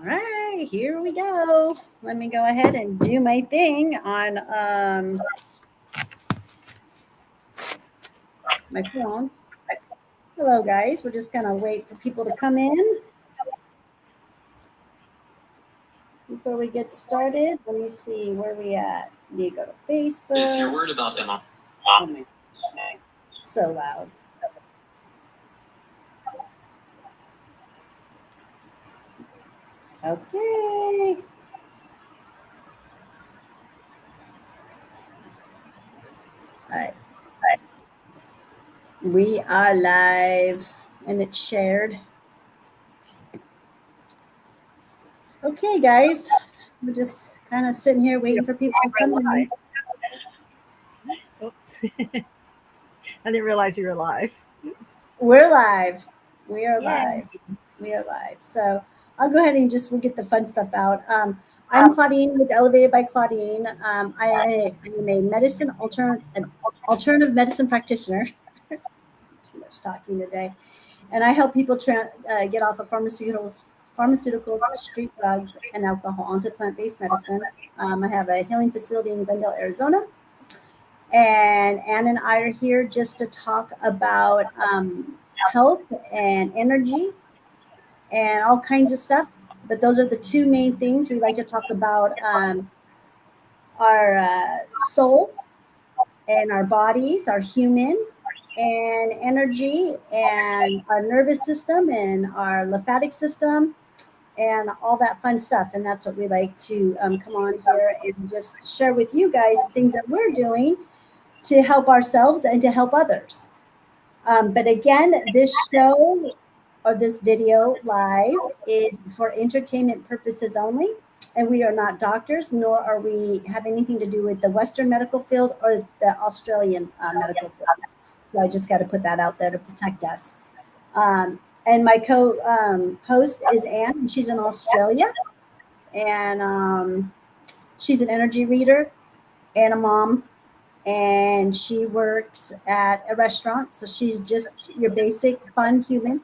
right, here we go. Let me go ahead and do my thing on my phone. Hello, guys. We're just gonna wait for people to come in before we get started. Let me see where we at. You go to Facebook. If you're worried about them, oh my gosh, so loud. Okay. All right. We are live and it's shared. Okay, guys. We're just kind of sitting here waiting for people to come in. Oops. I didn't realize you were live. We're live. We are Yay. live. We are live. So I'll go ahead and we'll get the fun stuff out. I'm Claudine with Elevated by Claudine. I am a an alternative medicine practitioner. Too much talking today. And I help people get off of pharmaceuticals, street drugs, and alcohol onto plant-based medicine. I have a healing facility in Glendale, Arizona. And Ann and I are here just to talk about health and energy and all kinds of stuff. But those are the two main things we like to talk about: our soul and our bodies, our human and energy, and our nervous system and our lymphatic system, and all that fun stuff. And that's what we like to come on here and just share with you guys the things that we're doing to help ourselves and to help others. But again, this show or this video live is for entertainment purposes only. And we are not doctors, nor are we have anything to do with the Western medical field or the Australian medical field. So I just got to put that out there to protect us. And my co-host is Anne, and she's in Australia. And she's an energy reader and a mom, and she works at a restaurant. So she's just your basic fun human,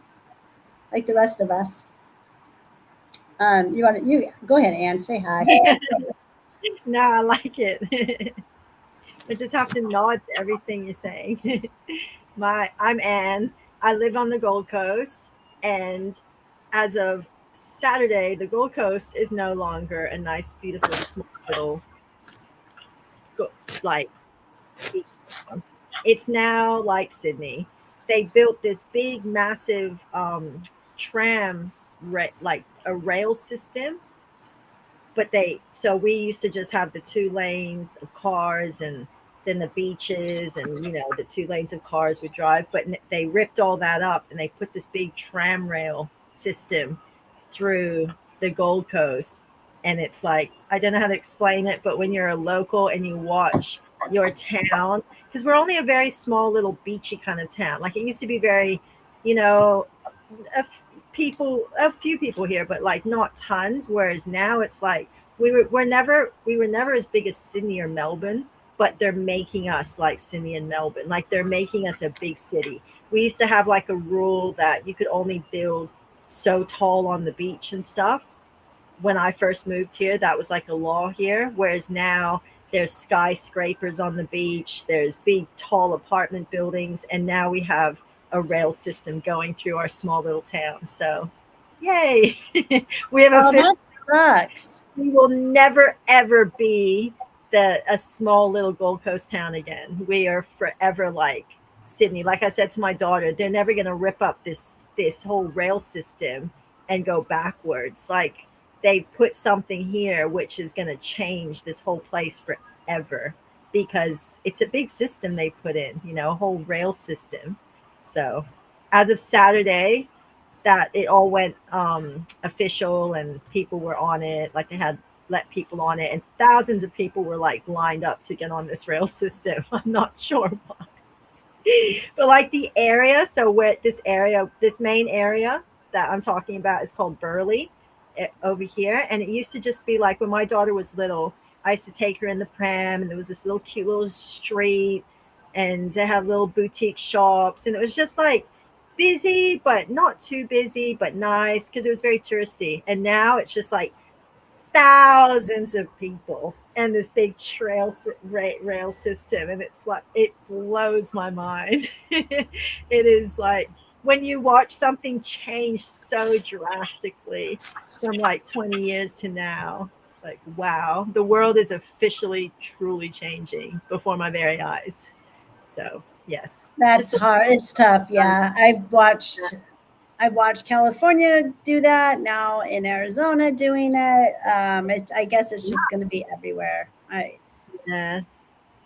like the rest of us. You go ahead, Anne. Say hi. No, I like it. I just have to nod to everything you're saying. I'm Anne. I live on the Gold Coast, and as of Saturday, the Gold Coast is no longer a nice, beautiful, small little like beach town. It's now like Sydney. They built this big, massive like a rail system. But so we used to just have the 2 lanes of cars and then the beaches and, the 2 lanes of cars would drive. But they ripped all that up and they put this big tram rail system through the Gold Coast. And it's like, I don't know how to explain it, but when you're a local and you watch your town, because we're only a very small little beachy kind of town. Like it used to be very, you know, a few people here, but like not tons. Whereas now it's like we were never as big as Sydney or Melbourne, but they're making us like Sydney and Melbourne. Like they're making us a big city. We used to have like a rule that you could only build so tall on the beach and stuff. When I first moved here, that was like a law here. Whereas now there's skyscrapers on the beach, there's big tall apartment buildings, and now we have a rail system going through our small little town. So yay. We have Oh, officially, that sucks. we will never ever be a small little Gold Coast town again. We are forever like Sydney. Like I said to my daughter, they're never going to rip up this whole rail system and go backwards. Like they've put something here which is going to change this whole place forever because it's a big system they put in, a whole rail system. So as of Saturday, that it all went official and people were on it. Like they had let people on it, and thousands of people were like lined up to get on this rail system. I'm not sure why, but like the area. So where this main area that I'm talking about is called Burley over here, and it used to just be like when my daughter was little. I used to take her in the pram, and there was this little cute little street, and they had little boutique shops, and it was just like busy, but not too busy, but nice because it was very touristy. And now it's just like thousands of people and this big rail system, and it's like it blows my mind. It is like when you watch something change so drastically from like 20 years to now, it's like wow, the world is officially truly changing before my very eyes. So yes, just That's a hard. It's tough. Yeah. I've watched California do that, now in Arizona doing it. I guess it's just going to be everywhere. yeah.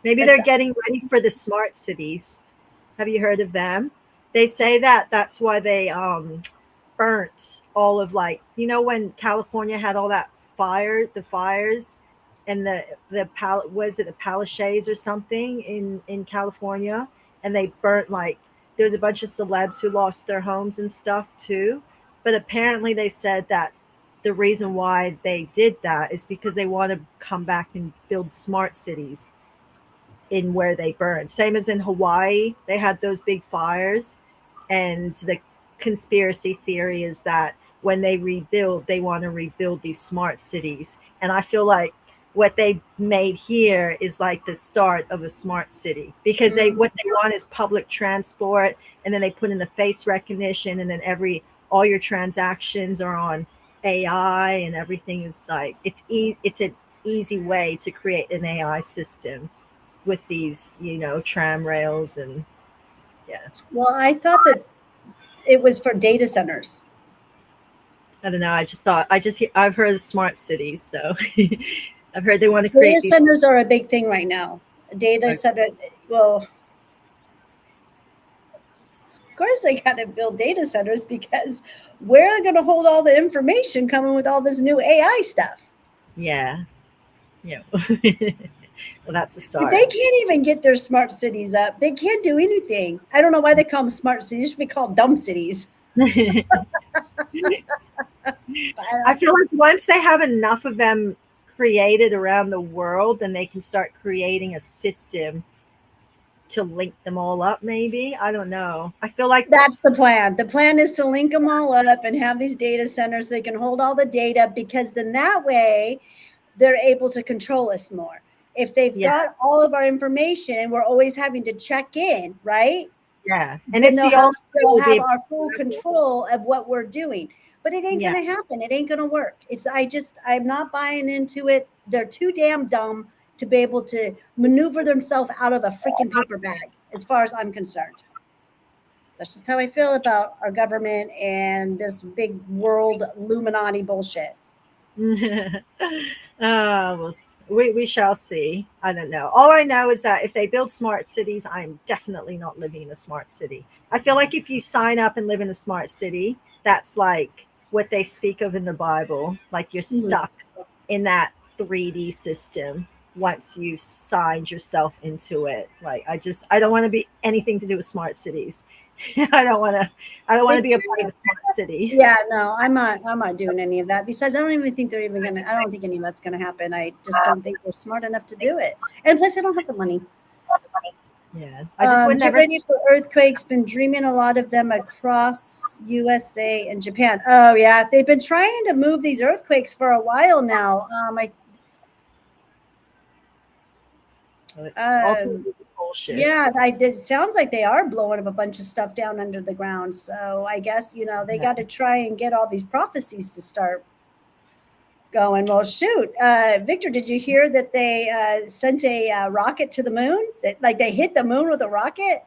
Maybe It's they're getting ready for the smart cities. Have you heard of them? They say that that's why they burnt all of, like, when California had all that the fires, and was it the Palisades or something in California, and they burnt, like, there was a bunch of celebs who lost their homes and stuff too. But apparently they said that the reason why they did that is because they want to come back and build smart cities in where they burned. Same as in Hawaii, they had those big fires. And the conspiracy theory is that when they rebuild, they want to rebuild these smart cities. And I feel like what they made here is like the start of a smart city, because Mm. what they want is public transport, and then they put in the face recognition, and then all your transactions are on AI, and everything is like it's an easy way to create an AI system with these, tram rails. And yeah, Well, I thought that it was for data centers. I don't know. I've heard of smart cities, so I've heard they want to Data create these. centers are a big thing right now. Data center, well, of course they got to build data centers because where are they going to hold all the information coming with all this new AI stuff? Yeah, yeah. Well, that's a They start. can't even get their smart cities up. They can't do anything. I don't know why they call them smart cities. They should be called dumb cities. But I feel like once they have enough of them created around the world, then they can start creating a system to link them all up. Maybe, I don't know. I feel like that's the plan. The plan is to link them all up and have these data centers. So they can hold all the data because then that way they're able to control us more. If they've yeah, got all of our information and we're always having to check in, right? yeah, and Then it's they'll the have only way they'll we'll be have able our to full travel. control of what we're doing. But it ain't Yeah. gonna happen. It ain't gonna work. I'm not buying into it. They're too damn dumb to be able to maneuver themselves out of a freaking paper bag, as far as I'm concerned. That's just how I feel about our government and this big world Illuminati bullshit. We shall see. I don't know. All I know is that if they build smart cities, I'm definitely not living in a smart city. I feel like if you sign up and live in a smart city, that's like what they speak of in the Bible. Like you're Mhm. stuck in that 3D system once you've signed yourself into it. Like I don't want to be anything to do with smart cities. I don't want to. I don't want They to be a part of a smart city. Yeah, no, I'm not doing any of that. Besides, I don't even think they're even gonna. I don't think any of that's gonna happen. I just don't think they're smart enough to do it. And plus, I don't have the money. Yeah, I just would Get never. ready for earthquakes. Been dreaming a lot of them across USA and Japan. Oh yeah, they've been trying to move these earthquakes for a while now. It's Um, ultimately bullshit. yeah, it sounds like they are blowing up a bunch of stuff down under the ground. So I guess they Yeah. got to try and get all these prophecies to start going. Well, shoot, Victor, did you hear that they sent a rocket to the moon? That like they hit the moon with a rocket?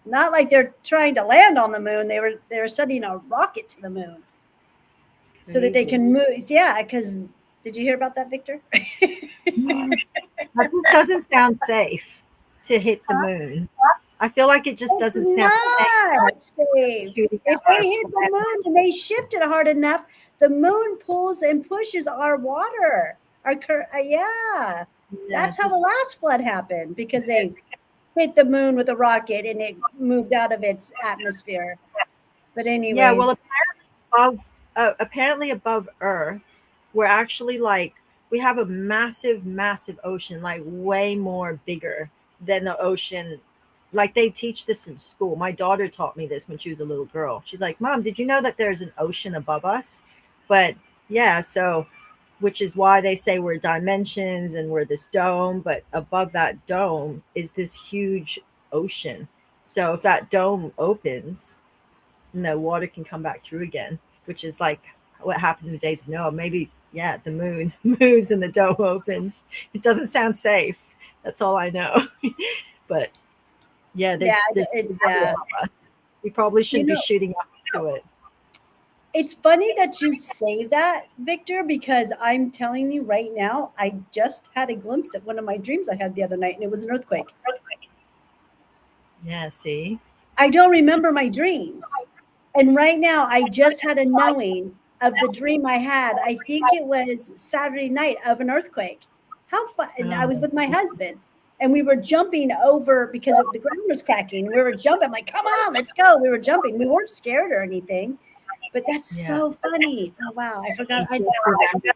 Not like they're trying to land on the moon. They were sending a rocket to the moon It's so that they crazy. can move. Yeah, because did you hear about that, Victor? That just doesn't sound safe to hit the moon. I feel like it just It's doesn't sound safe not safe. shooting If at our they hit the planet. moon and they shift it hard enough, the moon pulls and pushes our water. Yeah, Yeah, that's how the just last flood happened because they hit the moon with a rocket and it moved out of its atmosphere. But yeah. Well, anyways, apparently above Earth, we're actually like we have a massive ocean, like way more bigger than the ocean, like they teach this in school. My daughter taught me this when she was a little girl. She's like, "Mom, did you know that there's an ocean above us?" But yeah, so which is why they say we're dimensions and we're this dome, but above that dome is this huge ocean. So if that dome opens, the water can come back through again, which is like what happened in the days of Noah. Maybe, yeah, the moon moves and the dome opens. It doesn't sound safe. That's all I know. But yeah, Yeah, there's yeah. we probably You shouldn't be know, shooting up to it. it's funny that you say that, Victor, because I'm telling you right now, I just had a glimpse at one of my dreams I had the other night, and it was an earthquake. Yeah, see? I don't remember my dreams. And right now, I just had a knowing of the dream I had. I think it was Saturday night of an earthquake. How fun! And I was Um, with my husband, and we were jumping over because the ground was cracking. We were jumping. I'm like, "Come on, let's go!" We were jumping. We weren't scared or anything. But that's yeah. so funny. Oh wow, I forgot. You just remember.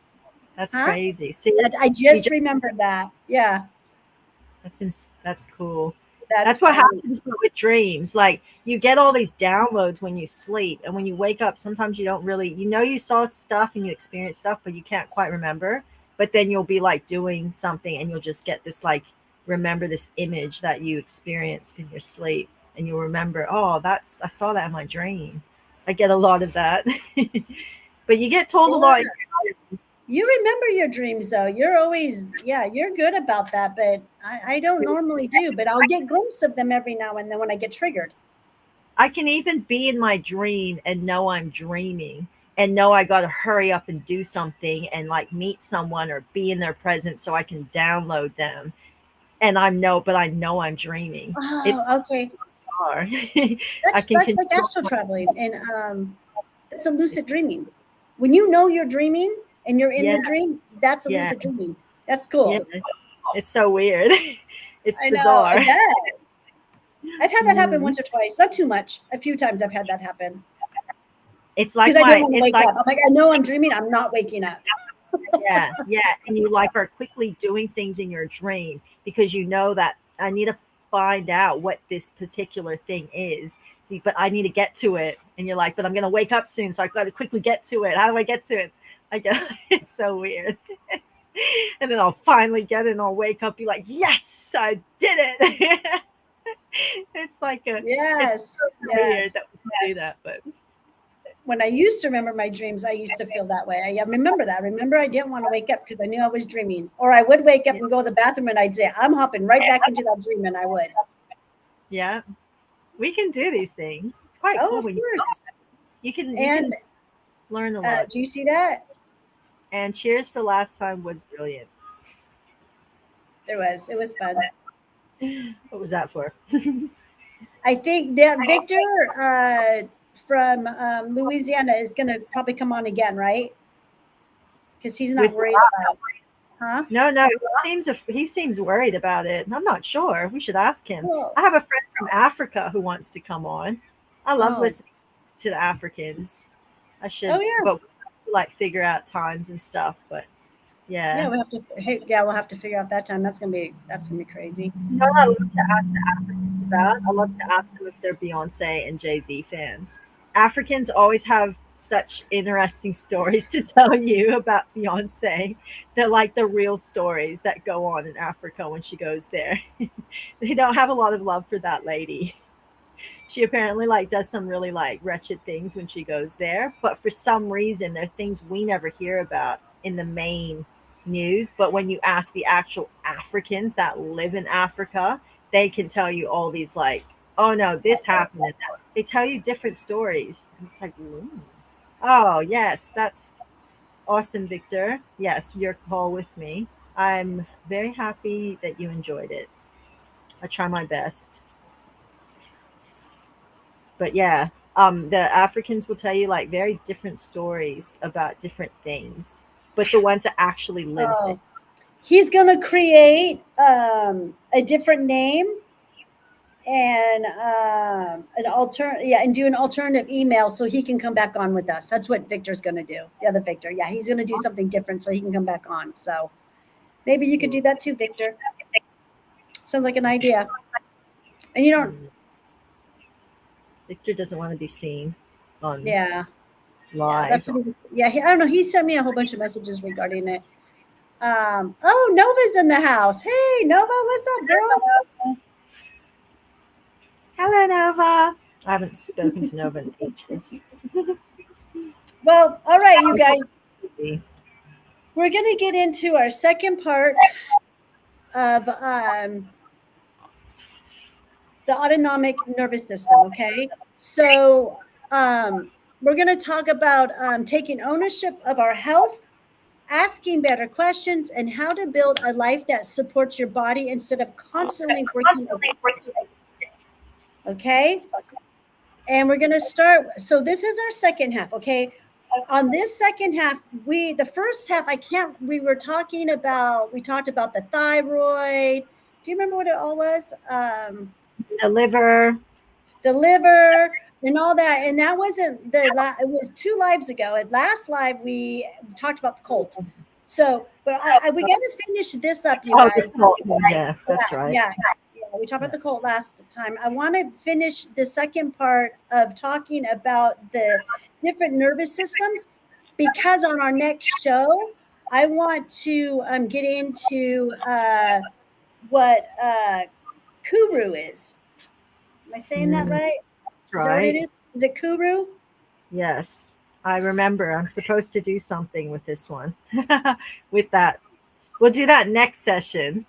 That's Huh? crazy. See, I you just just remembered that. Yeah, that's cool. that's That's what funny. happens with dreams. Like you get all these downloads when you sleep, and when you wake up, sometimes you don't really, you saw stuff and you experience stuff, but you can't quite remember. But then you'll be like doing something, and you'll just get this like remember this image that you experienced in your sleep, and you'll remember, oh, that's I saw that in my dream. I get a lot of that, but you get told a lot in Yeah. your dreams. You remember your dreams though. You're always, yeah, you're good about that, but I don't normally do, but I'll get glimpses of them every now and then when I get triggered. I can even be in my dream and know I'm dreaming and know I got to hurry up and do something and like meet someone or be in their presence so I can download them. And but I know I'm dreaming. It's Oh, okay. bizarre. I can That's like control astral my, traveling, and that's a lucid it's, dreaming. When you know you're dreaming and you're in yeah, the dream, that's a yeah, lucid dreaming. That's yeah. cool. It's so weird. It's I know. I bizarre. bet. I've had that happen Mm. once or twice, not too much. A few times I've had that happen because I don't want to It's wake like up. I'm like, I know I'm dreaming. I'm not waking up. yeah, yeah. And you like are quickly doing things in your dream because you know that I need to find out what this particular thing is. But I need to get to it. And you're like, but I'm gonna wake up soon, so I gotta quickly get to it. How do I get to it? I guess it's so weird. And then I'll finally get it and I'll wake up, be like, yes, I did it. It's like it's Yes, so weird yes. that we can do that, but When I used to remember my dreams, I used to feel that way. I remember that. Remember, I didn't want to wake up because I knew I was dreaming. Or I would wake up yeah, and go to the bathroom and I'd say, I'm hopping right back into that dream, and I would. yeah. We can do these things. It's quite Oh, cool of when course. you And can learn a lot. do you see that? And Cheers for Last Time was brilliant. There was. It was fun. What was that for? I think that Victor from Louisiana is going to probably come on again, right? Because he's not With worried about, huh? no, no, he seems worried about it. I'm not sure. We should ask him. Well, I have a friend from Africa who wants to come on. I love oh, listening to the Africans. I oh should, yeah, but like figure out times and stuff. But yeah. yeah, We have to. Hey, yeah, we'll have to figure out that time. That's gonna be crazy. you know what I love to ask the Africans about? I love to ask them if they're Beyonce and Jay-Z fans. Africans always have such interesting stories to tell you about Beyonce. They're like the real stories that go on in Africa when she goes there. They don't have a lot of love for that lady. She apparently like does some really like wretched things when she goes there, but for some reason there are things we never hear about in the main news, but when you ask the actual Africans that live in Africa, they can tell you all these like, oh no, this happened and that. They tell you different stories. And it's like, "Ooh. Oh, yes, that's awesome, Victor. Yes, your call with me. I'm very happy that you enjoyed it. I try my best." But yeah, the Africans will tell you like very different stories about different things, but the ones that actually live there. Oh, he's gonna create a different name and an yeah, and do an alternative email so he can come back on with us. That's what Victor's gonna do. The other Victor, yeah, he's gonna do something different so he can come back on. So maybe you could do that too, Victor. Sounds like an idea. And you don't, Victor doesn't want to be seen on yeah, yeah, live. that's what he was, yeah, I don't know. He sent me a whole bunch of messages regarding it. Oh, Nova's in the house. Hey, Nova, what's up, girl? Hello, Nova. I haven't spoken to Nova in ages. Well, all right, you guys, we're going to get into our second part of the autonomic nervous system. Okay. So, we're going to talk about taking ownership of our health, asking better questions, and how to build a life that supports your body instead of constantly working against it. Okay. And we're going to start. So, this is our second half. Okay. On this second half, the first half, we talked about the thyroid. Do you remember what it all was? The liver. The liver and all that. And that wasn't it was 2 lives ago. At last live, we talked about the colt. So, but we got to finish this up, you guys. Yeah, that's right. Yeah. We talked about the colt last time. I want to finish the second part of talking about the different nervous systems, because on our next show, I want to get into what Kuru is. Am I saying that right? That's Is that what it right. is? Is it Kuru? Yes, I remember. I'm supposed to do something with this one. With that, we'll do that next session.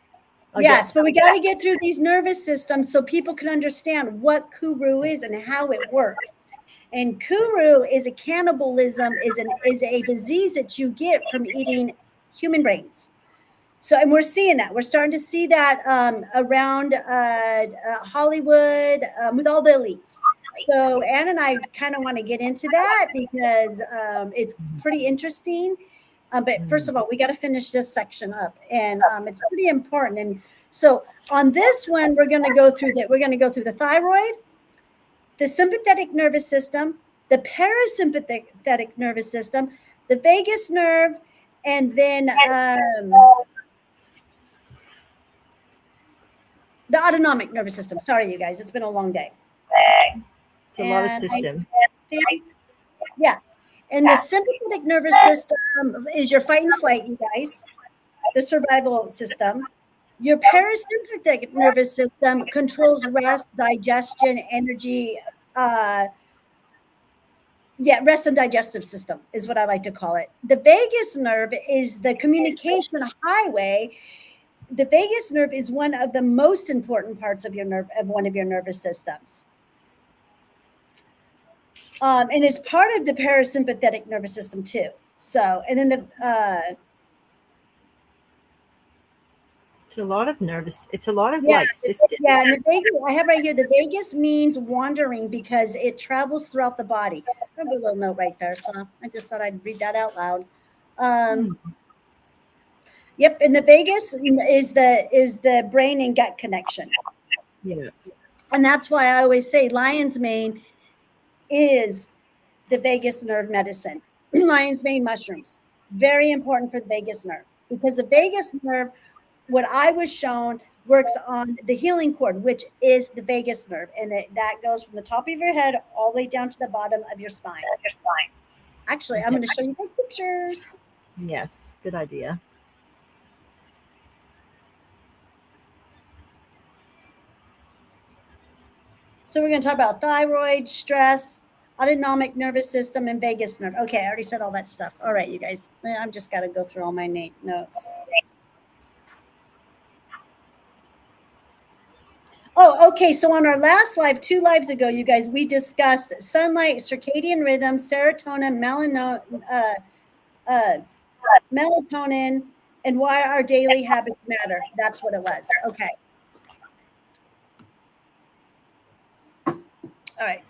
Yes, but we got to get through these nervous systems so people can understand what Kuru is and how it works. And Kuru is a cannibalism, is a disease that you get from eating human brains. So, and we're seeing that. We're starting to see that around Hollywood with all the elites. So, Ann and I kind of want to get into that because it's pretty interesting. But first of all, we got to finish this section up, and it's pretty important. And so, on this one, we're going to go through that. We're going to go through the thyroid, the sympathetic nervous system, the parasympathetic nervous system, the vagus nerve, and then the autonomic nervous system. Sorry, you guys, it's been a long day. It's a lot of system. Yeah. And the sympathetic nervous system is your fight and flight, you guys, the survival system. Your parasympathetic nervous system controls rest, digestion, energy. Rest and digestive system is what I like to call it. The vagus nerve is the communication highway. The vagus nerve is one of the most important parts of one of your nervous systems. And it's part of the parasympathetic nervous system too. So, and then it's a lot of nervous. It's a lot of system. Yeah, and the vagus, I have right here. The vagus means wandering because it travels throughout the body. I have a little note right there, so I just thought I'd read that out loud. Yep, and the vagus is the brain and gut connection. Yeah, and that's why I always say lion's mane is the vagus nerve medicine. Lion's mane mushrooms, very important for the vagus nerve, because the vagus nerve, what I was shown, works on the healing cord, which is the vagus nerve, and that goes from the top of your head all the way down to the bottom of your spine. Actually, I'm going to show you guys pictures. Yes, good idea. So we're going to talk about thyroid, stress, autonomic nervous system, and vagus nerve. Okay, I already said all that stuff. All right, you guys. I'm just got to go through all my notes. Oh, okay. So on our last live, 2 lives ago, you guys, we discussed sunlight, circadian rhythm, serotonin, melatonin, and why our daily habits matter. That's what it was. Okay. All right.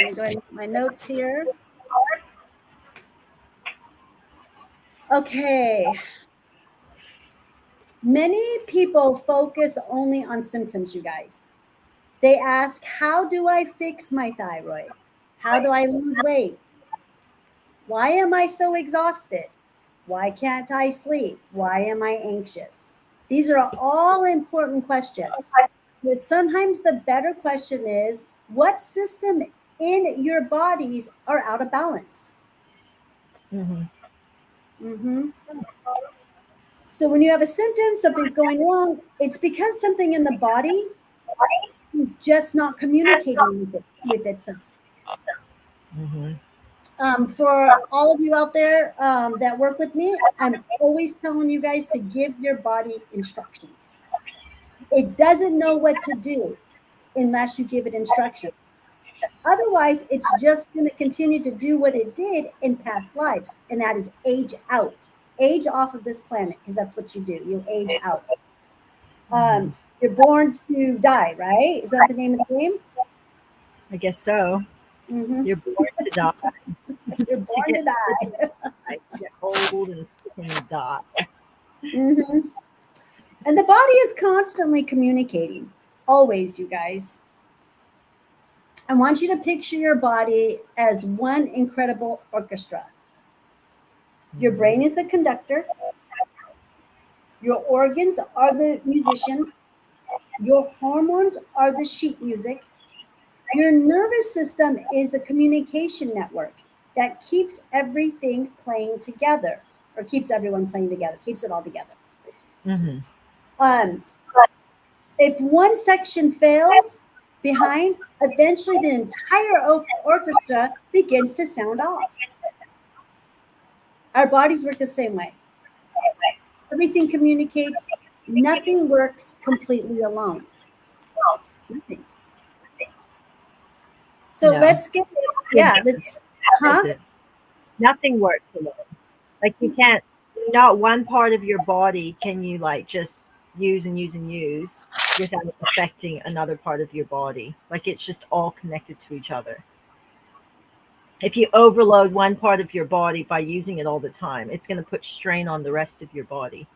I'm going to go ahead and put my notes here. Okay. Many people focus only on symptoms, you guys. They ask, how do I fix my thyroid? How do I lose weight? Why am I so exhausted? Why can't I sleep? Why am I anxious? These are all important questions. But sometimes the better question is, what system in your bodies are out of balance? Mm-hmm. Mm-hmm. So when you have a symptom, something's going wrong, it's because something in the body is just not communicating with itself. Mm-hmm. For all of you out there that work with me, I'm always telling you guys to give your body instructions. It doesn't know what to do unless you give it instructions. Otherwise, it's just going to continue to do what it did in past lives, and that is age out, age off of this planet, because that's what you do. You age out. Mm-hmm. You're born to die, right? Is that the name of the game? I guess so. Mm-hmm. You're born to die, You're to born to get sick, and die. die, to get old and sick and die. Mm-hmm. And the body is constantly communicating, always, you guys. I want you to picture your body as one incredible orchestra. Your Mm-hmm. brain is the conductor, your organs are the musicians, your hormones are the sheet music, your nervous system is the communication network that keeps everything playing together, or keeps everyone playing together, keeps it all together. Mm-hmm. Um, if one section fails behind, eventually the entire orchestra begins to sound off. Our bodies work the same way. Everything communicates. Nothing works completely alone. Nothing. So No, let's get, it yeah, let's, does, does huh? it? Nothing works alone. Like you can't, not one part of your body can you like just use and use and use without affecting another part of your body. Like it's just all connected to each other. If you overload one part of your body by using it all the time, it's going to put strain on the rest of your body.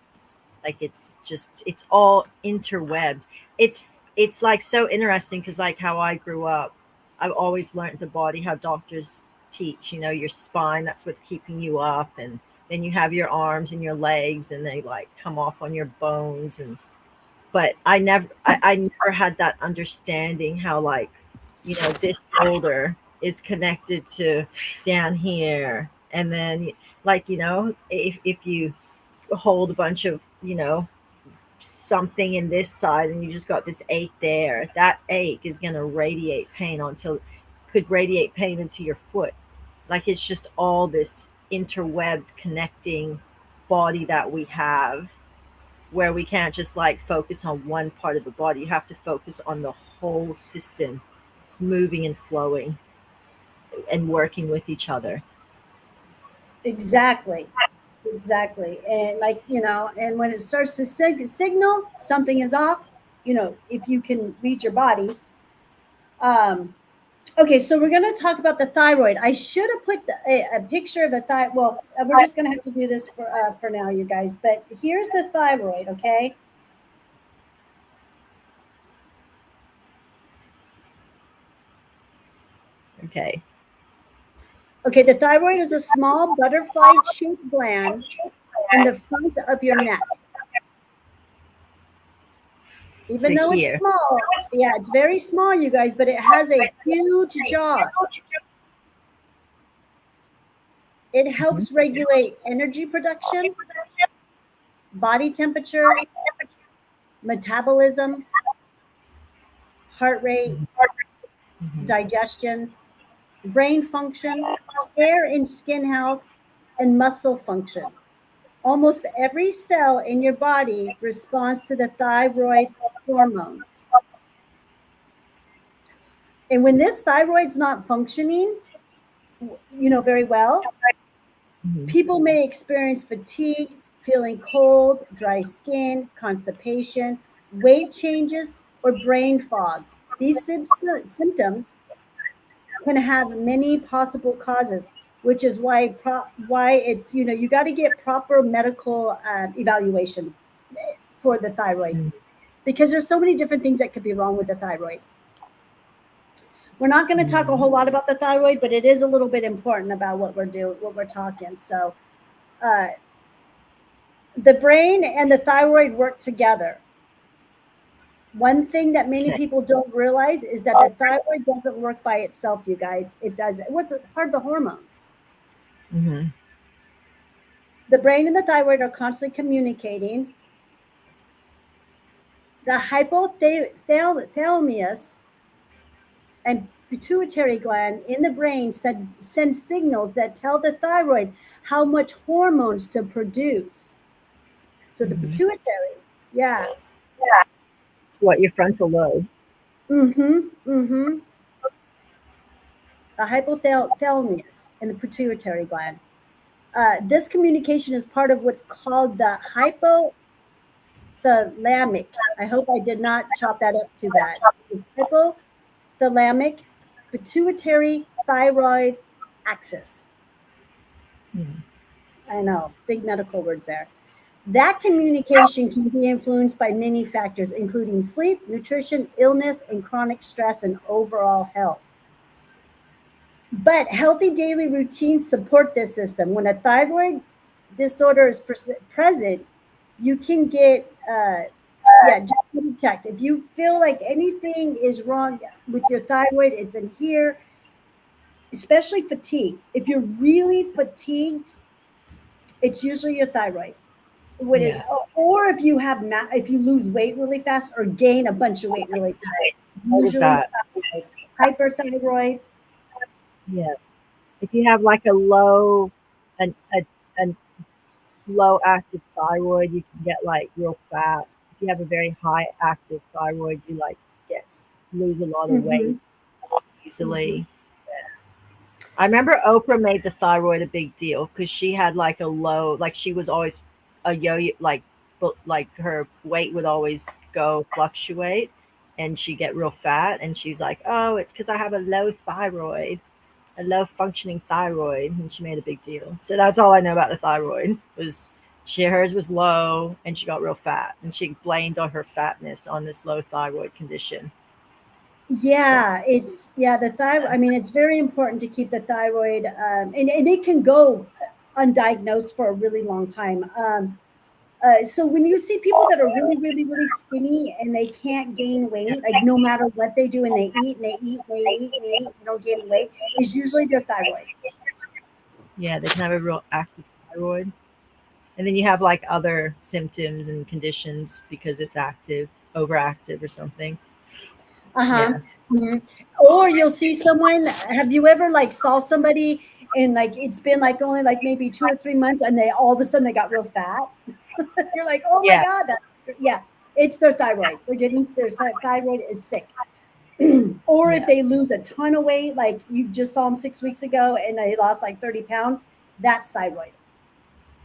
Like it's just, it's all interwebbed. It's like so interesting because like how I grew up, I've always learned the body, how doctors teach, you know, your spine, that's what's keeping you up, and then you have your arms and your legs and they like come off on your bones. And but I never had that understanding how like, you know, this shoulder is connected to down here. And then like, you know, if you hold a bunch of, you know, something in this side and you just got this ache there, that ache is going to radiate pain until could radiate pain into your foot. Like it's just all this interwebbed connecting body that we have, where we can't just like focus on one part of the body. You have to focus on the whole system moving and flowing and working with each other. Exactly. Exactly. And like, and when it starts to signal something is off, if you can read your body. Um, okay, so we're going to talk about the thyroid. I should have put a picture of the thyroid. Well, we're just going to have to do this for now, you guys. But here's the thyroid, okay? Okay. Okay, the thyroid is a small butterfly-shaped gland in the front of your neck. So Even though it's here. small, yeah, it's very small, you guys, but it has a huge jaw. It Mhm. helps regulate energy production, body temperature, metabolism, heart rate, Mhm. digestion, brain function, hair and skin health, and muscle function. Almost every cell in your body responds to the thyroid hormones. And when this thyroid's not functioning, very well, Mhm. people may experience fatigue, feeling cold, dry skin, constipation, weight changes, or brain fog. These symptoms can have many possible causes, which is why it's you got to get proper medical evaluation for the thyroid, Mhm. because there's so many different things that could be wrong with the thyroid. We're not going to talk a Mhm. whole lot about the thyroid, but it is a little bit important about what we're talking. So uh, the brain and the thyroid work together. One thing that many Okay. people don't realize is that the thyroid doesn't work by itself, you guys. It does. What's part of the hormones? Hmm. The brain and the thyroid are constantly communicating. The hypothalamus and pituitary gland in the brain send signals that tell the thyroid how much hormones to produce. So the Hmm. pituitary, yeah. What, your frontal lobe? Mm-hmm. Mm-hmm. The hypothalamus and the pituitary gland. This communication is part of what's called the hypothalamic. I hope I did not chop that up too bad. It's hypothalamic pituitary thyroid axis. Hmm. I know, big medical words there. That communication can be influenced by many factors, including sleep, nutrition, illness, and chronic stress and overall health. But healthy daily routines support this system. When a thyroid disorder is present, you can get, yeah, just detect. If you feel like anything is wrong with your thyroid, it's in here, especially fatigue. If you're really fatigued, it's usually your thyroid. What is, Yeah. or if you have, if you lose weight really fast or gain a bunch of weight really fast, What is usually that? thyroid, hyperthyroid. Yeah. If you have like a low, a low active thyroid, you can get like real fat. If you have a very high active thyroid, you like get lose a lot of weight Mm-hmm, mm-hmm. easily. I remember Oprah made the thyroid a big deal because she had like a low, like she was always a yo-yo, like like her weight would always go fluctuate, and she get real fat, and she's like, oh, it's because I have a low thyroid, a low functioning thyroid, and she made a big deal. So that's all I know about the thyroid was she hers was low and she got real fat, and she blamed all her fatness on this low thyroid condition. So Yeah, it's yeah, the thyroid. I mean, it's very important to keep the thyroid, and it can go undiagnosed for a really long time. So when you see people that are really, really, really skinny and they can't gain weight, like no matter what they do, and they eat and they eat and they eat and they eat, and don't gain weight, is usually their thyroid. yeah, they can have a real active thyroid. And then you have like other symptoms and conditions because it's active, overactive or something. Uh-huh. Yeah. Mhm. Or you'll see someone. Have you ever like saw somebody and like it's been like only like maybe 2 or 3 months and they all of a sudden they got real fat? You're like, oh my Yeah. God, yeah, it's their thyroid. They're getting their thyroid is sick. Or if Yeah. they lose a ton of weight, like you just saw them 6 weeks ago and they lost like 30 pounds, that's thyroid.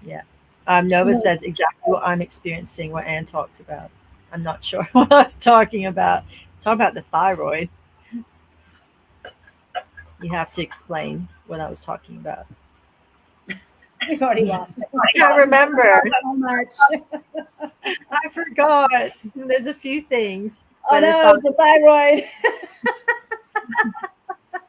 Yeah. Nova No. says exactly what I'm experiencing, what Anne talks about. I'm not sure what I was talking about. Talk about the thyroid. You have to explain what I was talking about. We've already lost. I can't remember. Lost so much. I forgot. There's a few things, Oh but no, it's a thyroid.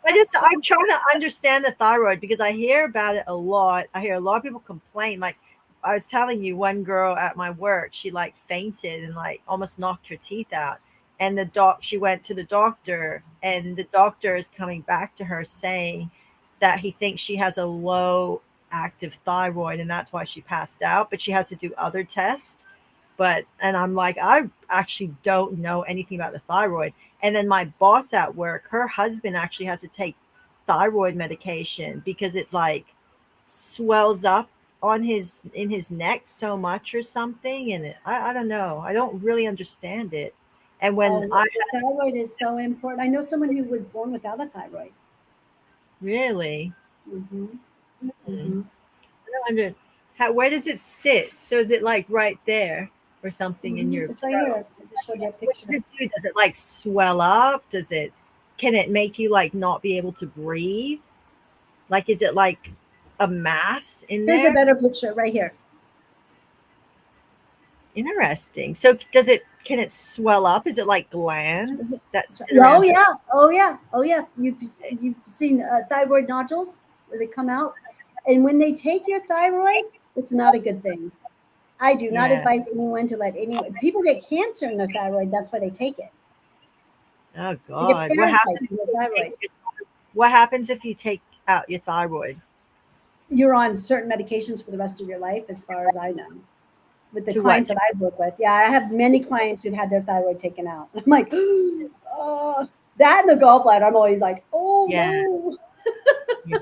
I'm trying to understand the thyroid because I hear about it a lot. I hear a lot of people complain. Like I was telling you, one girl at my work, she like fainted and like almost knocked her teeth out. And she went to the doctor, and the doctor is coming back to her saying that he thinks she has a low active thyroid and that's why she passed out, but she has to do other tests. But and I'm like, I actually don't know anything about the thyroid. And then my boss at work, her husband actually has to take thyroid medication because it like swells up on his in his neck so much or something. And I don't know, I don't really understand it. And when Oh, I the thyroid is so important. I know someone who was born without a thyroid. really, Mm-hmm. hmm, Mm-hmm. I don't under how, where does it sit? So is it like right there or something in Mm-hmm. your It's right throat? here. I just showed you a What picture. does it do? Does it like swell up? Does it, can it make you like not be able to breathe? Like, is it like a mass in Here's a there? better picture right here. Interesting. So does it, can it swell up? Is it like glands that sit Oh around your, yeah, oh yeah, oh yeah. You've seen thyroid nodules where they come out, and when they take your thyroid, it's not a good thing. I do not Yeah. advise anyone to let anyone. People get cancer in their thyroid. That's why they take it. Oh They get God. parasites in their thyroids. What happens if you take out your thyroid? You're on certain medications for the rest of your life, as far as I know. With the To what? clients that I work with, yeah, I have many clients who've had their thyroid taken out. I'm like, oh, that and the gallbladder. I'm always like, oh Yeah. no. Yeah.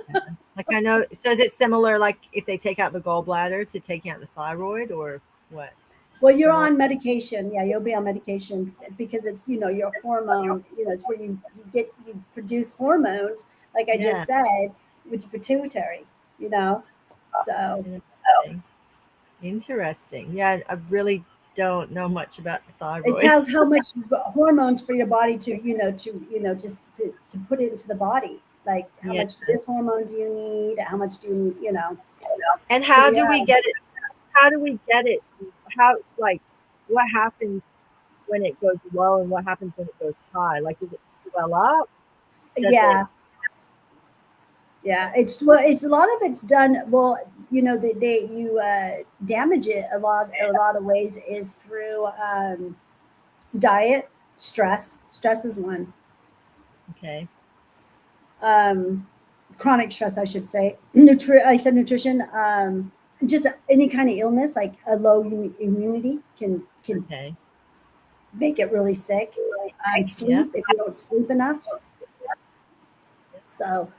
Like I know. So is it similar? Like if they take out the gallbladder to taking out the thyroid, or what? Well, you're Similar. on medication. Yeah, you'll be on medication because it's, your hormone. It's where you produce hormones, like I just Yeah. said, with your pituitary. You know, so Interesting. Interesting. Yeah, I really don't know much about the it thyroid. tells how much hormones for your body to put into the body. Like how Yeah. much this hormone do you need? How much do you need? And So how do yeah, we get it? How do we get it? How like what happens when it goes low and what happens when it goes high? Like does it swell up? Does it yeah, yeah. It's a lot of it's done. Well, they you damage it a lot of ways is through diet, stress. Stress is one. okay? Um, Chronic stress, I should say. I said nutrition. Just any kind of illness, like a low immunity, can Okay. make it really sick. Yeah. Sleep, if you don't sleep enough. So,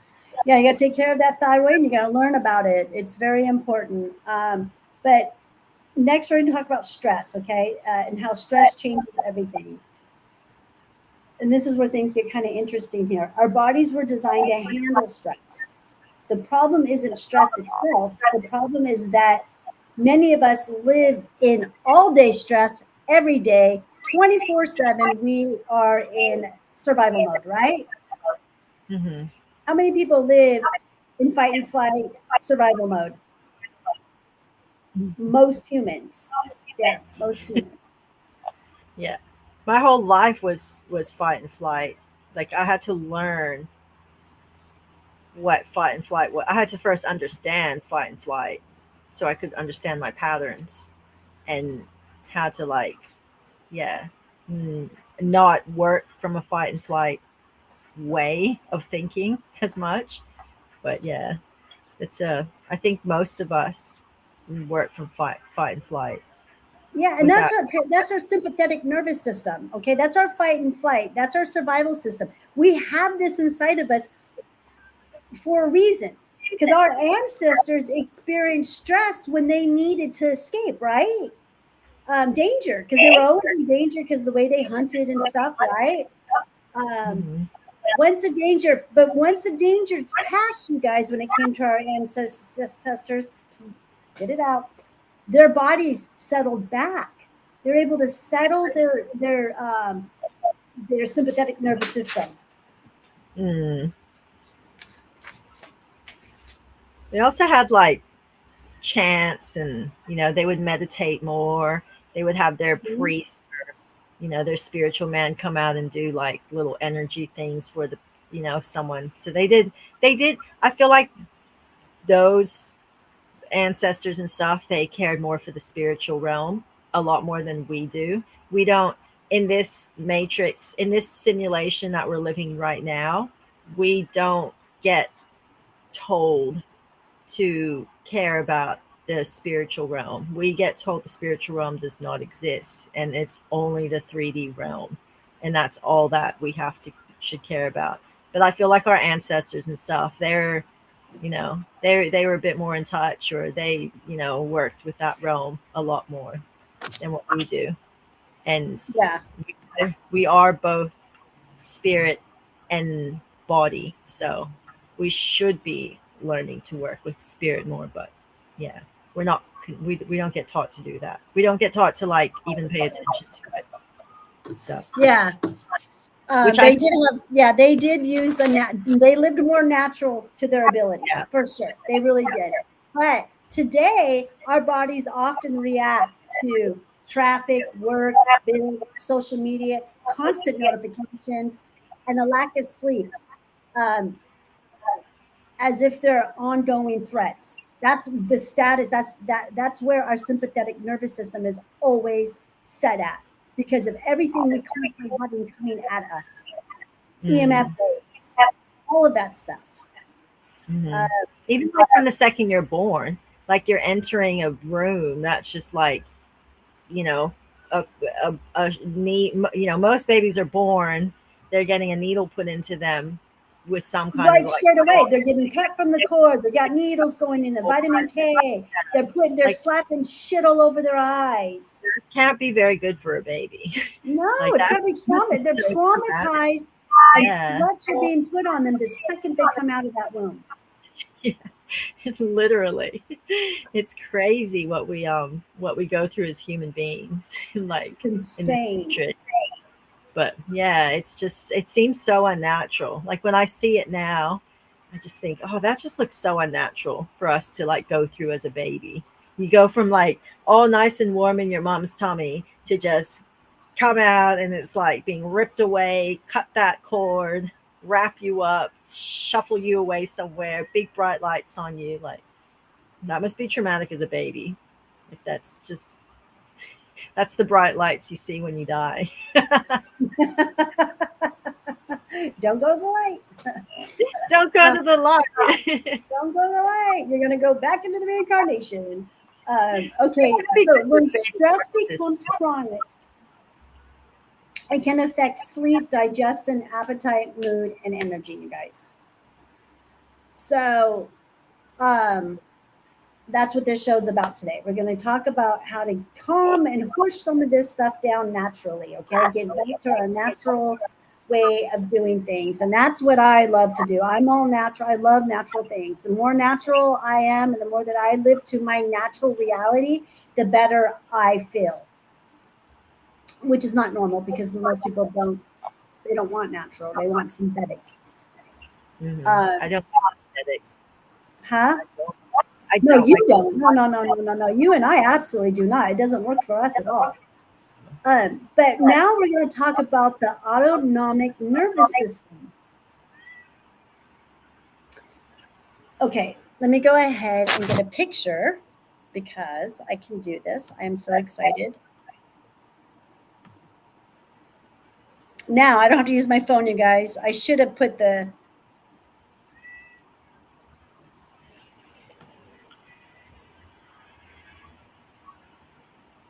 yeah, you got to take care of that thyroid. And you got to learn about it. It's very important. But next, we're going to talk about stress, okay, and how stress changes everything. And this is where things get kind of interesting here. Our bodies were designed to handle stress. The problem isn't stress itself. The problem is that many of us live in all day stress every day, 24/7. We are in survival mode, right? Mm-hmm. How many people live in fight and flight survival mode? Most humans. Yeah, most humans. Yeah. My whole life was fight and flight. Like I had to learn what fight and flight was. I had to first understand fight and flight so I could understand my patterns and how to like yeah, mm, not work from a fight and flight way of thinking as much. But yeah, it's a I think most of us work from fight and flight Yeah, and without that's our sympathetic nervous system. Okay, that's our fight and flight. That's our survival system. We have this inside of us for a reason, because our ancestors experienced stress when they needed to escape, right? Danger, because they were always in danger because the way they hunted and stuff, right? Um, mhm. once the danger passed, you guys, when it came to our ancestors, get it out. Their bodies settled back. They're able to settle their sympathetic nervous system. Mm. They also had like chants and they would meditate more. They would have their Mhm. priest or their spiritual man come out and do like little energy things for the someone. So they did I feel like those ancestors and stuff, they cared more for the spiritual realm a lot more than we do. We don't in this matrix, in this simulation that we're living right now, we don't get told to care about the spiritual realm. We get told the spiritual realm does not exist and it's only the 3D realm. And that's all that we have to should care about. But I feel like our ancestors and stuff, they were a bit more in touch, or they worked with that realm a lot more than what we do. And Yeah, we are both spirit and body, so we should be learning to work with spirit more. But yeah, we're not we don't get taught to do that. We don't get taught to like even pay attention to it. So yeah. which I They did have, yeah, they did use they lived more natural to their ability, yeah. for sure. They really did. But today, our bodies often react to traffic, work, bill, social media, constant notifications, and a lack of sleep, um, as if they're ongoing threats. That's the status. That's where our sympathetic nervous system is always set at, because of everything we constantly having coming at us. EMF Mm. waves, all of that stuff. Hmm. Uh, Even like from the second you're born, like you're entering a room that's just like, you know, a, a need, most babies are born, they're getting a needle put into them with some kind of right like, straight away, they're getting cut from the cord. They got needles going in the vitamin K. They're like slapping shit all over their eyes. can't be very good for a baby. No, Like it's gotta be that's trauma. They're so traumatic. traumatized, and Yeah. threats are being put on them the second they come out of that womb. Yeah. Literally. It's crazy what we go through as human beings like It's in this insane. matrix. But yeah, it's just it seems so unnatural. Like when I see it now, I just think, oh, that just looks so unnatural for us to like go through as a baby. You go from like all nice and warm in your mom's tummy to just come out and it's like being ripped away, cut that cord, wrap you up, shuffle you away somewhere, big bright lights on you. Like that must be traumatic as a baby. Like that's the bright lights you see when you die. Don't go to the light. Don't go to the light. Don't go to the light. You're gonna go back into the reincarnation. Okay, Be so good for when baby stress practice. becomes chronic, it can affect sleep, digestion, appetite, mood, and energy, you guys. So um, that's what this show's about today. We're going to talk about how to calm and push some of this stuff down naturally. Okay, get back to our natural way of doing things, and that's what I love to do. I'm all natural. I love natural things. The more natural I am, and the more that I live to my natural reality, the better I feel. Which is not normal because most people don't. They don't want natural. They want synthetic. I Um, don't get synthetic. huh? I No, don't you like don't. No, no, no, no, no, no. You and I absolutely do not. It doesn't work for us at all. But now we're going to talk about the autonomic nervous system. Okay, let me go ahead and get a picture because I can do this. I am so excited. Now I don't have to use my phone, you guys. I should have put the.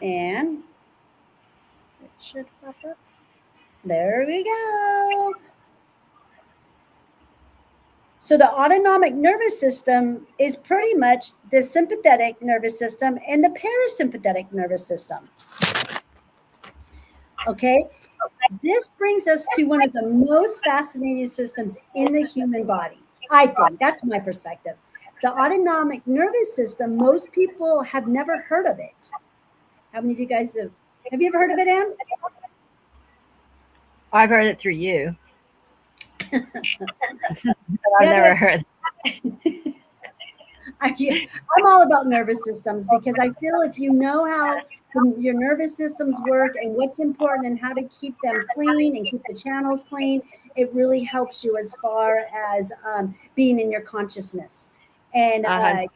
And it should pop up. There we go. So the autonomic nervous system is pretty much the sympathetic nervous system and the parasympathetic nervous system. Okay, this brings us to one of the most fascinating systems in the human body. I think that's my perspective. The autonomic nervous system, most people have never heard of it. How many of you guys have you ever heard of it, Anne? I've heard it through you, but I've Yeah, never heard. I'm all about nervous systems because I feel if you know how your nervous systems work and what's important and how to keep them clean and keep the channels clean, it really helps you as far as being in your consciousness. And Uh,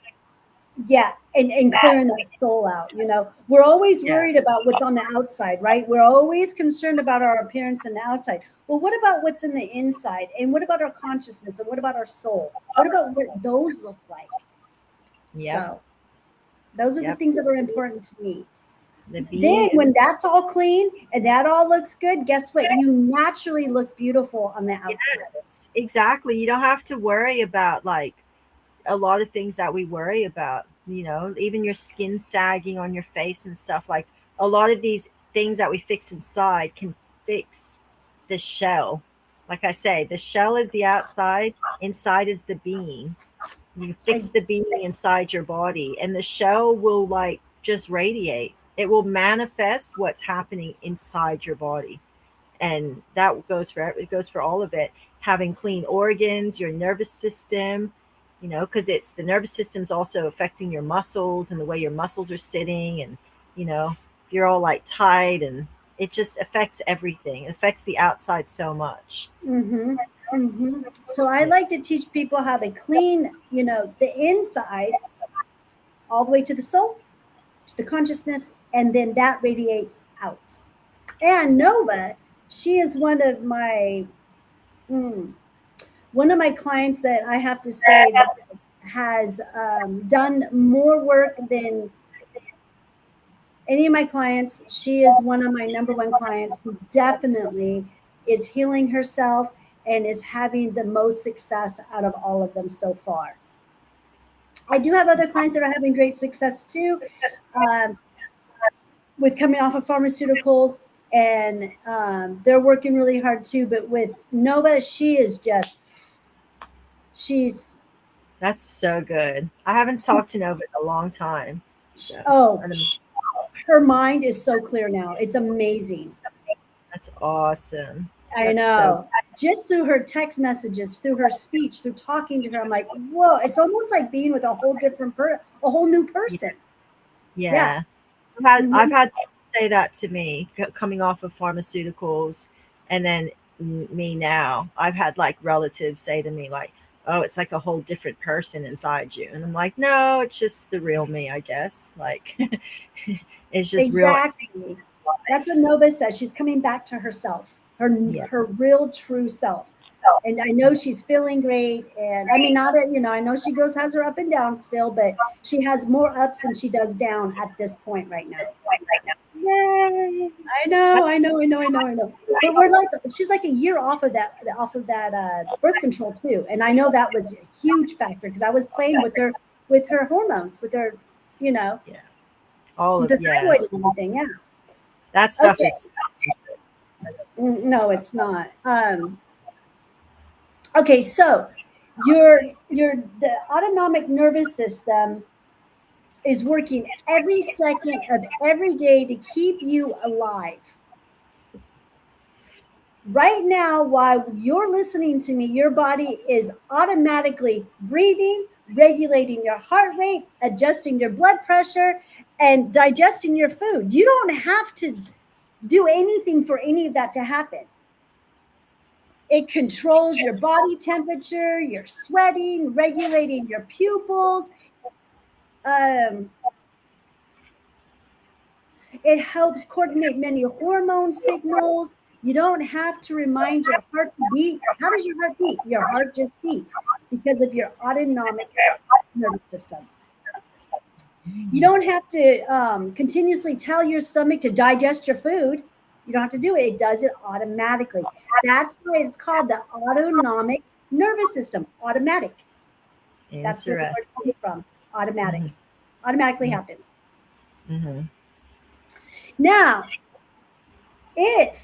yeah, and clearing that soul out. We're always yeah. worried about what's on the outside, right? We're always concerned about our appearance on the outside. Well, what about what's in the inside? And what about our consciousness? And what about our soul? What about what those look like? Yep. So those are the Yep. things that are important to me. The Then being is when that's all clean and that all looks good, guess what? You naturally look beautiful on the outside. yes, exactly. You don't have to worry about like a lot of things that we worry about, even your skin sagging on your face and stuff. Like a lot of these things that we fix inside can fix the shell. Like I say, the shell is the outside, inside is the being. You fix I, the being inside your body, and the shell will like just radiate. It will manifest what's happening inside your body, and that goes for all of it. Having clean organs, your nervous system, because it's the nervous system's also affecting your muscles and the way your muscles are sitting, and if you're all like tight, and it just affects everything. It affects the outside so much. mm-hmm, mm-hmm. So I Yeah. like to teach people how to clean, the inside all the way to the soul, to the consciousness, and then that radiates out. And Nova, she is mm, one of my clients that I have to say that has done more work than any of my clients. She is one of my number one clients who definitely is healing herself and is having the most success out of all of them so far. I do have other clients that are having great success too, um, with coming off of pharmaceuticals, and they're working really hard too. But with Nova, she's That's so good. I haven't talked to Nova in a long time. So oh, and her mind is so clear now. It's amazing. that's awesome. I That's so know. Just through her text messages, through her speech, through talking to her, I'm like, whoa! It's almost like being with a whole a whole new person. Yeah. yeah. I've Mhm. had people say that to me coming off of pharmaceuticals, and then me now. I've had like relatives say to me like, "Oh, it's like a whole different person inside you," and I'm like, "No, it's just the real me, I guess. Like, it's just real Exactly. That's what life." Nova says. She's coming back to herself, Yeah, her real true self. And I know she's feeling great. And I mean, not a, I know she goes has her up and down still, but she has more ups than she does down at this point right now. yay! I know, I know, I know, I know, I know. But we're like, she's like a year off of that birth control too, and I know that was a huge factor because I was playing with her hormones, with her, you know, Yeah, all with of the yeah, thyroid and everything. Yeah. that stuff Okay. is. No, it's not. Okay, so your the autonomic nervous system is working every second of every day to keep you alive. Right now, while you're listening to me, your body is automatically breathing, regulating your heart rate, adjusting your blood pressure, and digesting your food. You don't have to do anything for any of that to happen. It controls your body temperature, your sweating, regulating your pupils. Um, it helps coordinate many hormone signals. You don't have to remind your heart to beat. How does your heart beat? Your heart just beats because of your autonomic nervous system. You don't have to continuously tell your stomach to digest your food. You don't have to do it. It does it automatically. That's why it's called the autonomic nervous system. Automatic. That's where the word Interesting. comes from. Hmm. Automatic. Automatically happens. Hmm. Now, if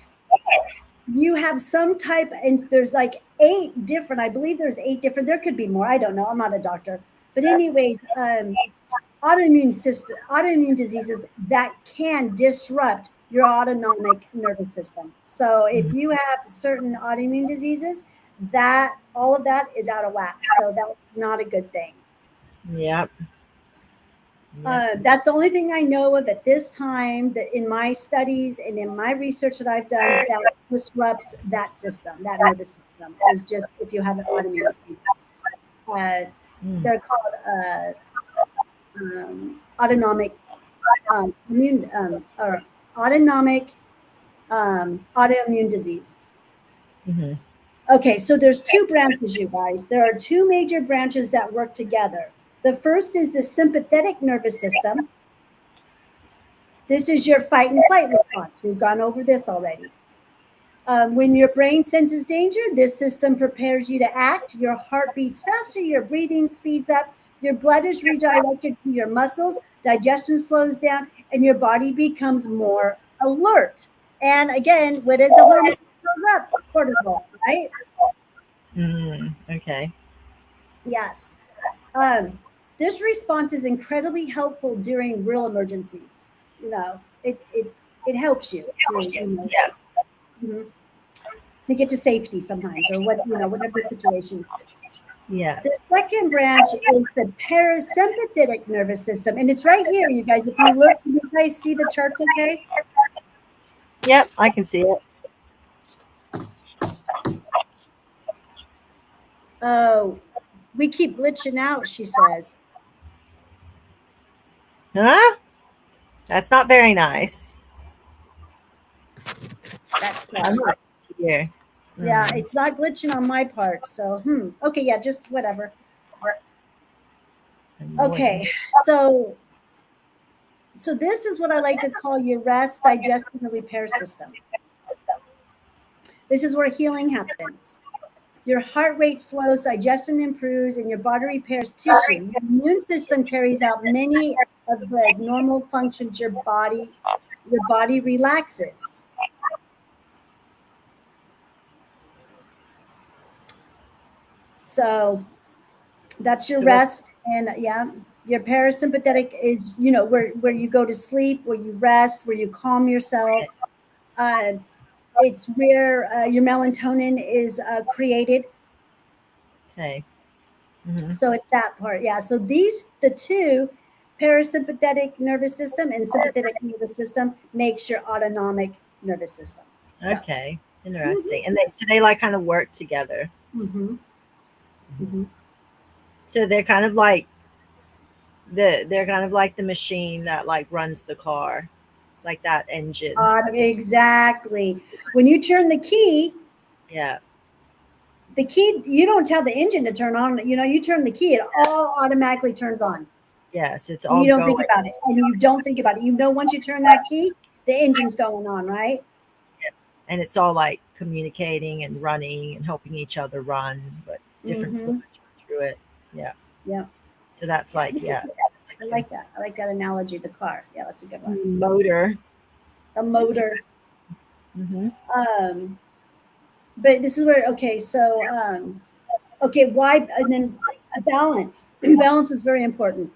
you have some type, and there's like eight different, I believe there's eight different, there could be more. I don't know. I'm not a doctor. But anyways, autoimmune diseases that can disrupt your autonomic nervous system. So if you have certain autoimmune diseases, that all of that is out of whack. So that's not a good thing. Yep. Yep. That's the only thing I know of at this time that in my studies and in my research that I've done that disrupts that system, that nervous system, is just if you have an autoimmune disease. Uh, Mm. they're called autonomic immune or autonomic autoimmune disease. Hmm. Okay, so there's two branches, you guys. There are two major branches that work together. The first is the sympathetic nervous system. This is your fight and flight response. We've gone over this already. When your brain senses danger, this system prepares you to act. Your heart beats faster, your breathing speeds up, your blood is redirected to your muscles, digestion slows down, and your body becomes more alert. And again, what is a hormone that goes up? Cortisol, right? Mm. Okay. Yes. Um, this response is incredibly helpful during real emergencies. It helps you to, Yeah. mhm, to get to safety sometimes, or whatever the situation is. Yeah. The second branch is the parasympathetic nervous system, and it's right here, you guys. If you look, can you guys see the charts okay? Yep. I can see it. Oh, we keep glitching out, she says. Huh? That's not very nice. That I'm sucks. not here. Yeah, Mm. it's not glitching on my part. So, okay, yeah, just whatever. Annoying. Okay, so this is what I like to call your rest, digestion, and repair system. This is where healing happens. Your heart rate slows, digestion improves, and your body repairs tissue. Your immune system carries out many of the normal functions your body relaxes. So that's your So what? rest. And yeah, your parasympathetic is, where you go to sleep, where you rest, where you calm yourself. Uh, it's where your melatonin is created. Okay. Hmm. So it's that part. Yeah. So the two, parasympathetic nervous system and sympathetic nervous system, makes your autonomic nervous system. So, Okay. mhm, Interesting. And they like kind of work together. mhm, mhm. So they're kind of like the machine that like runs the car, like that engine. Exactly. When you turn Yeah. the key, you don't tell the engine to turn on. You turn the key, it all automatically turns on. Yeah. So it's And all you don't think going. about it. And you don't think about it. Once you turn that key, the engine's going on, right? And it's all like communicating and running and helping each other run, but different Mm-hmm. fluids run through it. Yeah. Yeah. So that's Yeah. like, yeah, it's like I like that. I like that analogy. The car. Yeah, that's a good a one. motor. The It's, motor. mm-hmm. Um, but this is where okay. So okay, why? And then balance. Balance is very important.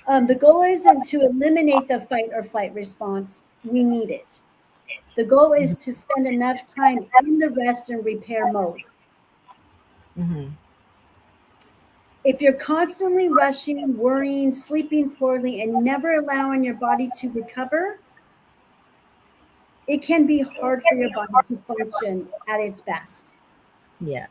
The goal isn't to eliminate the fight or flight response. We need it. The goal is to spend enough time in the rest and repair mode. Mm-hmm. If you're constantly rushing, worrying, sleeping poorly, and never allowing your body to recover, it can be hard for your body to function at its best. Yeah,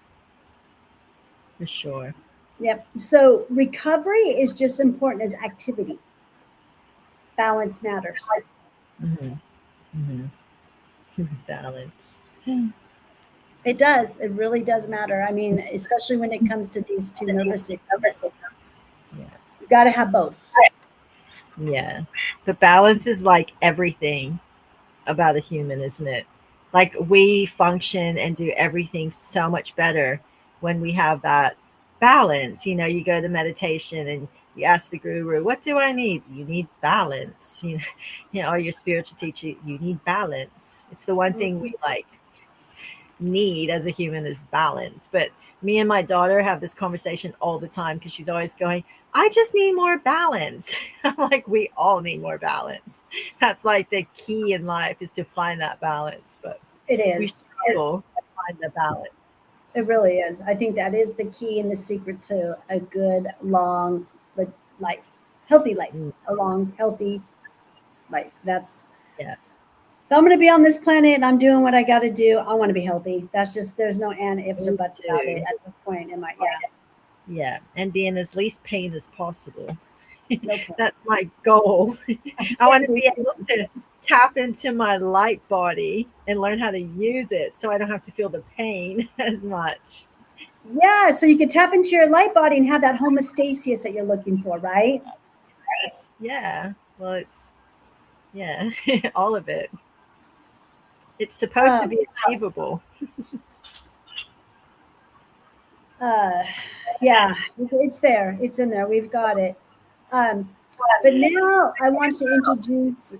for sure. Yep. So recovery is just important as activity. Balance matters. Mm-hmm. Mm-hmm. Balance. It does. It really does matter. I mean, especially when it comes to these two nervous systems. Yeah. You got to have both. Yeah. But balance is like everything about a human, isn't it? Like we function and do everything so much better when we have that balance. You go to meditation and you ask the guru, "What do I need?" You need balance. Or your spiritual teacher, you need balance. It's the one thing we Mhm. like need as a human is balance. But me and my daughter have this conversation all the time because she's always going, I just need more balance. I'm like, we all need more balance. That's like the key in life is to find that balance. But It we is. struggle to find the balance. It really is. I think that is the key and the secret to a good, long life, healthy life, Mm, a long, healthy life. yeah, If I'm going to be on this planet and I'm doing what I got to do, I want to be healthy. There's no and ifs or me buts about it too. at this point in my, yeah, Yeah, and be in as least pain as possible. no point. That's my goal. I Yeah, want to be able to tap into my light body and learn how to use it so I don't have to feel the pain as much. yeah, so you can tap into your light body and have that homeostasis that you're looking for, right? Yes. Yeah. Well, yeah, all of it. It's supposed to Um, be achievable. uh, yeah, it's there. It's in there. We've got it. Um, but now I want to introduce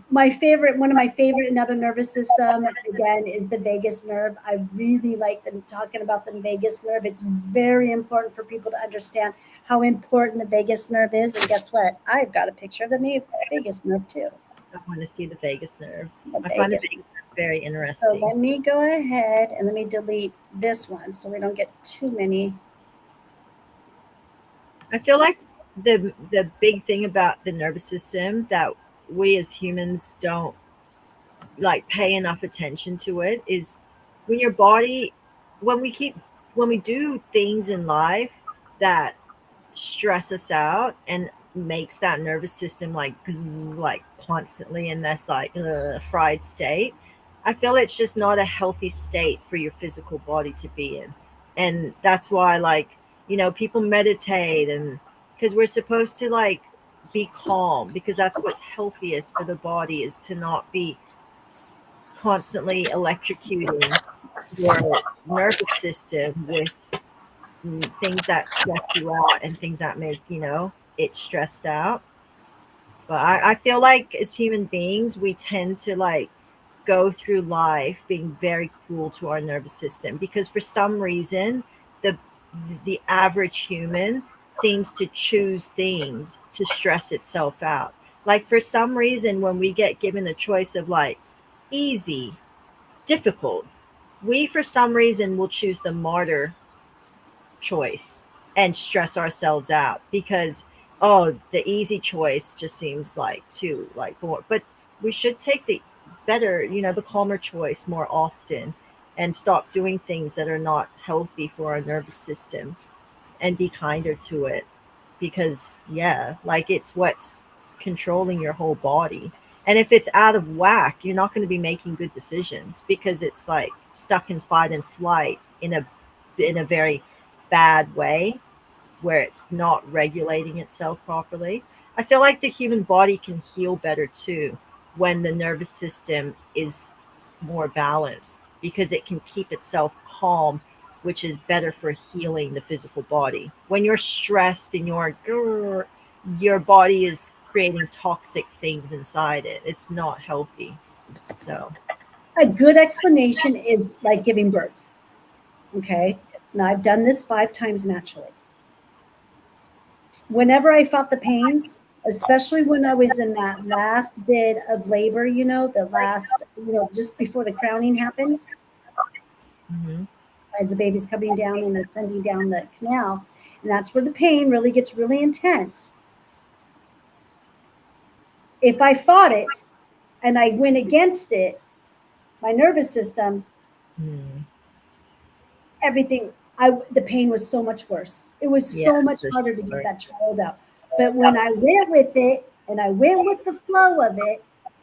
one of my favorite another nervous system again is the vagus nerve. I really like them talking about the vagus nerve. It's very important for people to understand how important the vagus nerve is. And guess what? I've got a picture of the vagus nerve too. I want to see the vagus nerve. The I find the vagus. vagus nerve very So interesting. let me go ahead and let me delete this one so we don't get too many. I feel like the big thing about the nervous system that we as humans don't like pay enough attention to it is when your body when we do things in life that stress us out and makes that nervous system like zzz, like constantly in this like fried state. I feel it's just not a healthy state for your physical body to be in. And that's why like, people meditate, and because we're supposed to like be calm, because that's what's healthiest for the body, is to not be constantly electrocuting your nervous system with things that stress you out and things that make it stressed out. But I feel like as human beings we tend to like go through life being very cruel to our nervous system, because for some reason the the average human seems to choose things to stress itself out. Like for some reason when we get given a choice of like easy, difficult, we for some reason will choose the martyr choice and stress ourselves out, because oh, the easy choice just seems like too like more. But we should take the better, the calmer choice more often, and stop doing things that are not healthy for our nervous system, and be kinder to it, because yeah, like it's what's controlling your whole body. And if it's out of whack, you're not going to be making good decisions, because it's like stuck in fight and flight in a very bad way, where it's not regulating itself properly. I feel like the human body can heal better too when the nervous system is more balanced, because it can keep itself calm, which is better for healing the physical body. When you're stressed and your body is creating toxic things inside it. It's not healthy. So, A good explanation is like giving birth. Okay. Now I've done this 5 times naturally. Whenever I felt the pains, especially when I was in that last bit of labor, the last, just before the crowning happens, mhm. as the baby's coming down and ascending down the canal, and that's where the pain really gets really intense. If I fought it and I went against it, my nervous system, Mm. everything, the pain was so much worse. It was Yeah, so much for harder to get sure. that child out. But when I went with it and I went with the flow of it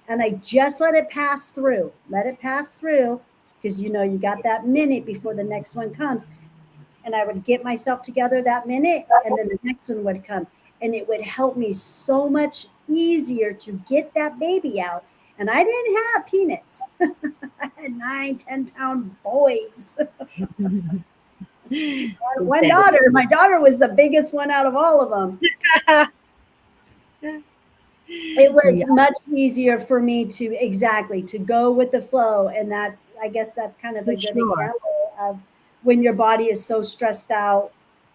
and I just let it pass through, because you got that minute before the next one comes. And I would get myself together that minute, and then the next one would come. And it would help me so much easier to get that baby out. And I didn't have peanuts. I had 9, 10-pound boys. Big One baby. daughter, my daughter was the biggest one out of all of them. It was Yeah, much easier for me to go with the flow. And I guess that's kind of a for good sure. example of when your body is so stressed out,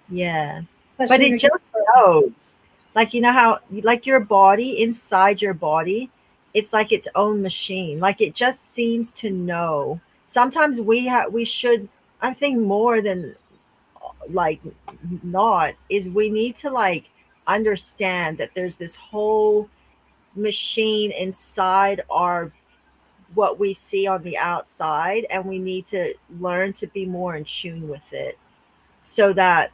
Yeah. But especially when it you're giving just birth. knows. Like you know how like your body, inside your body, it's like its own machine. Like it just seems to know. Sometimes we should, I think more than like not, is we need to like understand that there's this whole machine inside our what we see on the outside, and we need to learn to be more in tune with it, so that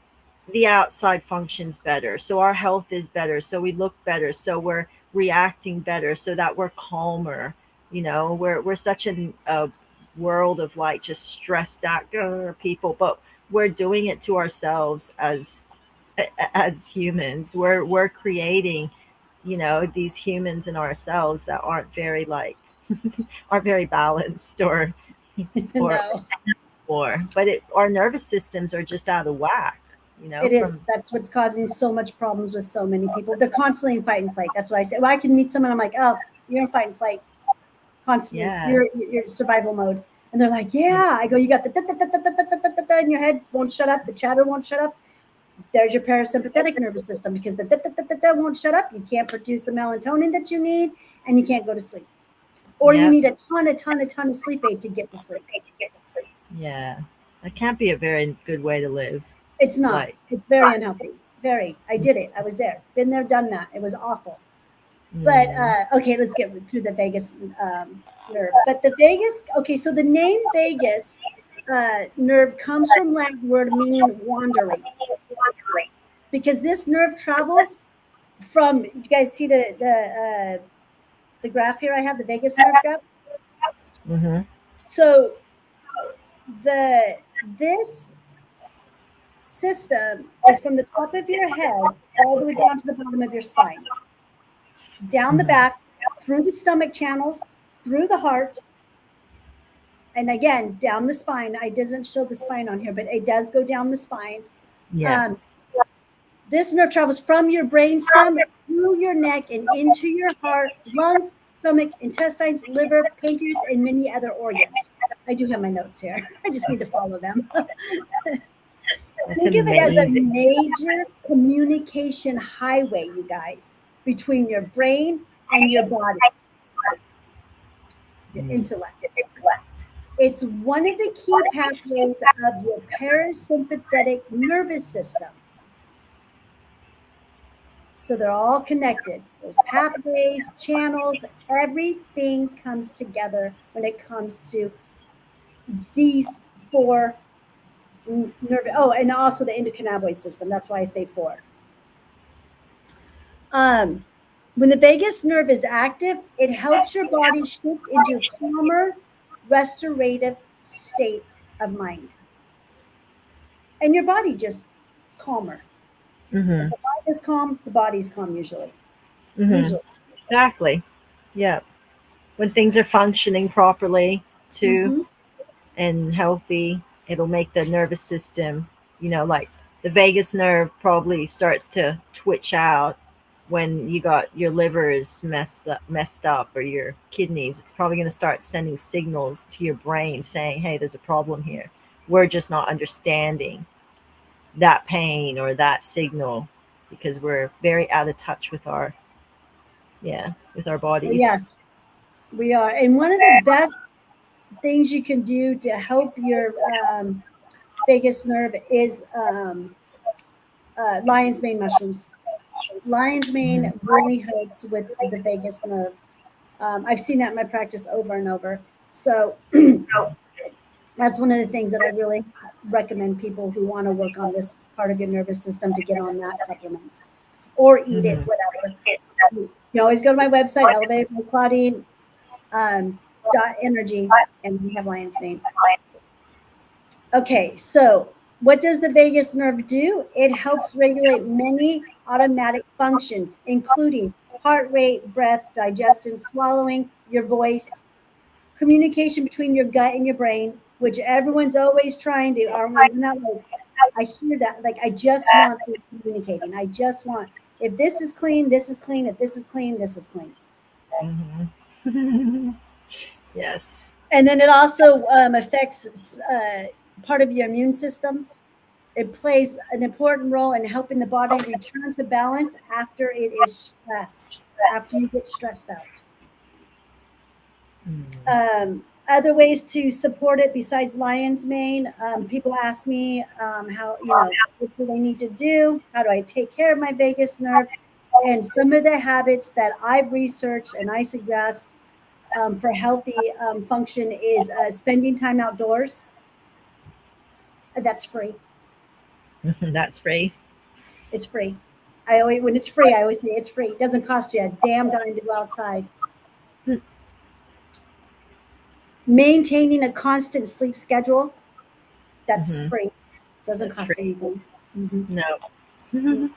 the outside functions better, so our health is better, so we look better, so we're reacting better, so that we're calmer. We're such a world of like just stressed out people, but we're doing it to ourselves as humans. We're creating these humans in ourselves that aren't very balanced, or No, more, but our nervous systems are just out of whack, it is. from That's what's causing so much problems with so many people. They're constantly in fight and flight. That's what I say. Well, I can meet someone, I'm like, oh, you're in fight and flight constantly. yeah, You're survival mode. And they're like, yeah. I go, you got the da in your head, won't shut up. The chatter won't shut up. There's your parasympathetic nervous system, because the won't shut up. You can't produce the melatonin that you need, and you can't go to sleep. Or you yeah, need a ton of sleep aid to get to sleep. yeah. That can't be a very good way to live. It's not. Like, It's very unhealthy. Very. I did it. I was there. Been there, done that. It was awful. But mm, okay, let's get through the vagus nerve. But the vagus, okay, so the name vagus nerve comes from Latin word meaning wandering. because this nerve travels from. You guys see the graph here? I have the vagus nerve graph. Mm-hmm. So this system is from the top of your head all the way down to the bottom of your spine, down the back, through the stomach channels, through the heart, and again down the spine. I doesn't show the spine on here, but it does go down the spine. Yeah. This nerve travels from your brainstem through your neck and into your heart, lungs, stomach, intestines, liver, pancreas, and many other organs. I do have my notes here. I just need to follow them. That's Think of it as a amazing. major communication highway, you guys, between your brain and your body, your intellect. It's one of the key pathways of your parasympathetic nervous system. So they're all connected. There's pathways, channels, everything comes together when it comes to these four nerve. Oh, and also the endocannabinoid system. That's why I say four. When the vagus nerve is active, it helps your body shift into a calmer, restorative state of mind. And your body just calmer. Mm-hmm. If the mind is calm, the body's calm usually. Mm-hmm. Usually. Exactly. Yeah. When things are functioning properly too and healthy, it'll make the nervous system, like the vagus nerve probably starts to twitch out when you got your liver is messed up or your kidneys. It's probably going to start sending signals to your brain saying, hey, there's a problem here. We're just not understanding that pain or that signal because we're very out of touch with our bodies. Yes, we are. And one of the best things you can do to help your vagus nerve is lion's mane mushrooms. Lion's mane Mhm. really helps with the vagus nerve. I've seen that in my practice over and over. So that's one of the things that I really recommend people who want to work on this part of your nervous system to get on that supplement or eat it, Mhm. whatever. You always go to my website, Elevated by Claudine .energy, and we have lion's mane. Okay, so what does the vagus nerve do? It helps regulate many automatic functions, including heart rate, breath, digestion, swallowing, your voice, communication between your gut and your brain, which everyone's always trying to. Isn't that like, I hear that. Like, I just want the communicating. I just want, if this is clean, this is clean. If this is clean, this is clean. Mhm. Yes. And then it also affects part of your immune system. It plays an important role in helping the body return to balance after it is stressed, after you get stressed out. Mhm. Other ways to support it besides lion's mane, people ask me how, what do I need to do? How do I take care of my vagus nerve? And some of the habits that I've researched and I suggest for healthy function is spending time outdoors. That's free. That's free. It's free. When it's free, I always say it's free. It doesn't cost you a damn dime to go outside. Maintaining a constant sleep schedule, that's Mhm. free. Doesn't That's cost free. anything. Mhm. No. Mhm.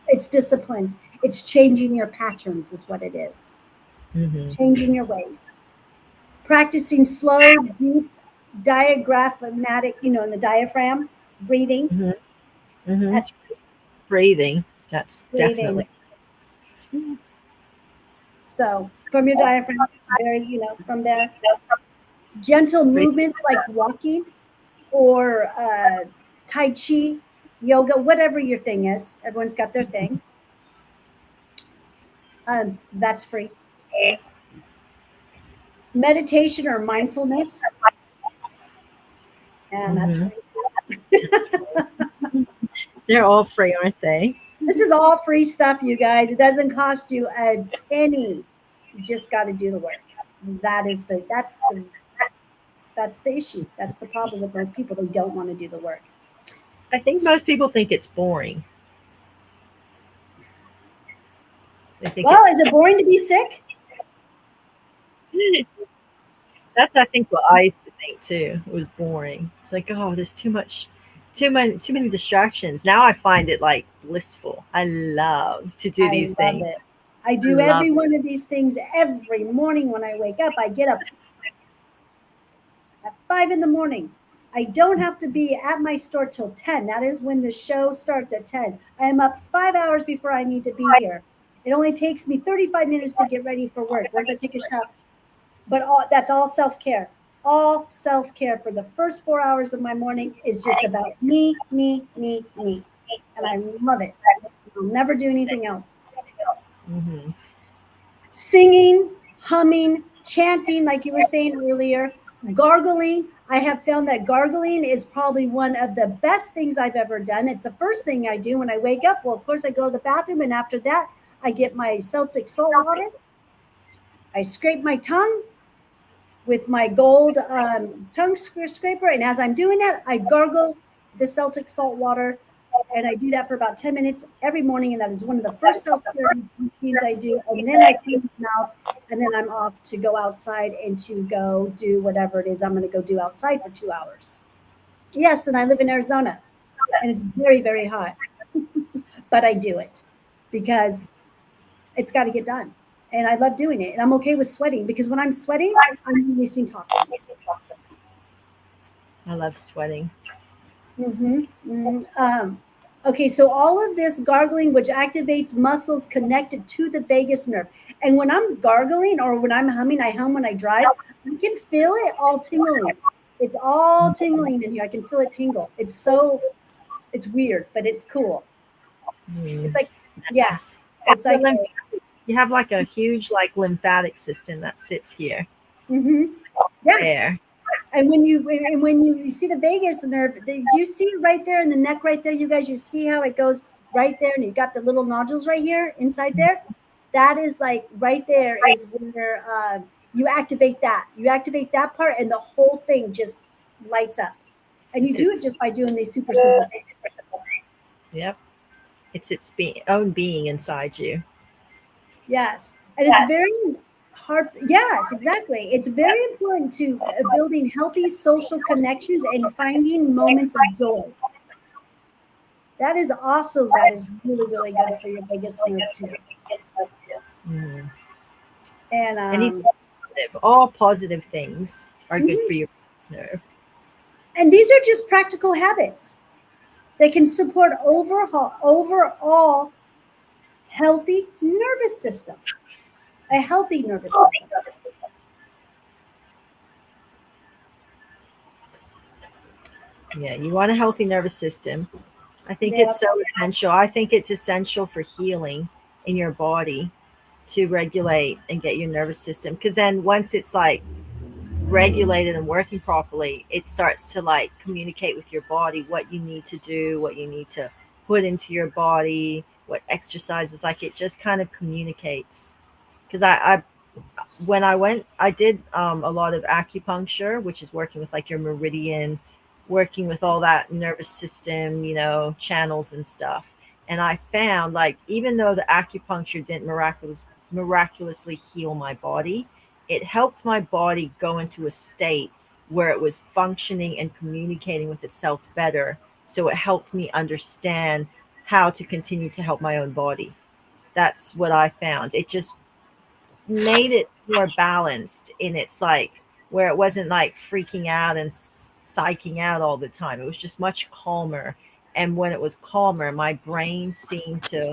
It's discipline. It's changing your patterns, is what it is. Mhm. Changing your ways. Practicing slow, deep diaphragmatic, in the diaphragm, breathing. Mhm. Mhm. That's Breathing. That's breathing. definitely. So from your diaphragm, from there. Gentle Breathe. movements like walking or Tai Chi, yoga, whatever your thing is. Everyone's got their thing. That's free. Meditation or mindfulness, and that's Mhm. free. That's free. They're all free, aren't they? This is all free stuff, you guys. It doesn't cost you a penny. You just got to do the work. That's the issue. That's the problem with most people. They don't want to do the work. I think most people think it's boring. They think Well, is it boring to be sick? that's I think what I used to think too. It was boring. It's like, oh, there's too many distractions. Now I find it like blissful. I love to do I these love things. it. I I do love every it. one of these things every morning when I wake up. I get up at 5 in the morning. I don't have to be at my store till 10. That is when the show starts at 10. I am up 5 hours before I need to be here. It only takes me 35 minutes to get ready for work. Once I take a shower, but that's all self-care. All self-care for the first 4 hours of my morning is just about me, me, me, me. And I love it. I'll never do Same. anything else. Hmm. Singing, humming, chanting, like you were saying earlier, gargling. I have found that gargling is probably one of the best things I've ever done. It's the first thing I do when I wake up. Well, of course, I go to the bathroom, and after that, I get my Celtic salt water. I scrape my tongue with my gold tongue scraper. And as I'm doing that, I gargle the Celtic salt water. And I do that for about 10 minutes every morning. And that is one of the first self care routines I do. And then I clean my mouth. And then I'm off to go outside and to go do whatever it is I'm going to go do outside for 2 hours. Yes. And I live in Arizona and it's very, very hot. But I do it because it's got to get done. And I love doing it. And I'm okay with sweating because when I'm sweating, I'm releasing toxins. I love sweating. Okay, so all of this gargling, which activates muscles connected to the vagus nerve. And when I'm gargling or when I'm humming, I hum when I drive, I can feel it all tingling. It's all tingling in here. I can feel it tingle. It's weird, but it's cool. It's Mm. like, yeah, it's Your like, lymph- you have like a huge like lymphatic system that sits here, mm-hmm, yeah. there. And when you see the vagus nerve, do you see it right there in the neck right there? You guys, you see how it goes right there, and you got the little nodules right here inside there. That is like right there is where you activate that. You activate that part, and the whole thing just lights up. And you It's do it its just by doing these super simple things. Yep. It's its own being inside you. Yes, and it's very hard. Yes, exactly. It's very important to building healthy social connections and finding moments of joy. That is also that is really really good for your vagus nerve too. Mm. And Anything positive, all positive things are good mhm. for your nerve. And these are just practical habits. They can support overall healthy nervous system, a healthy nervous system. Yeah, you want a healthy nervous system. I think it's Yeah, so essential. I think it's essential for healing in your body to regulate and get your nervous system. Because then once it's like regulated and working properly, it starts to like communicate with your body what you need to do, what you need to put into your body, what exercises. Like it just kind of communicates. Because I when I went, I did a lot of acupuncture, which is working with like your meridian, working with all that nervous system, channels and stuff. And I found like even though the acupuncture didn't miraculously heal my body, it helped my body go into a state where it was functioning and communicating with itself better. So it helped me understand how to continue to help my own body. That's what I found. It just made it more balanced in its like where it wasn't like freaking out and psyching out all the time. It was just much calmer. And when it was calmer, my brain seemed to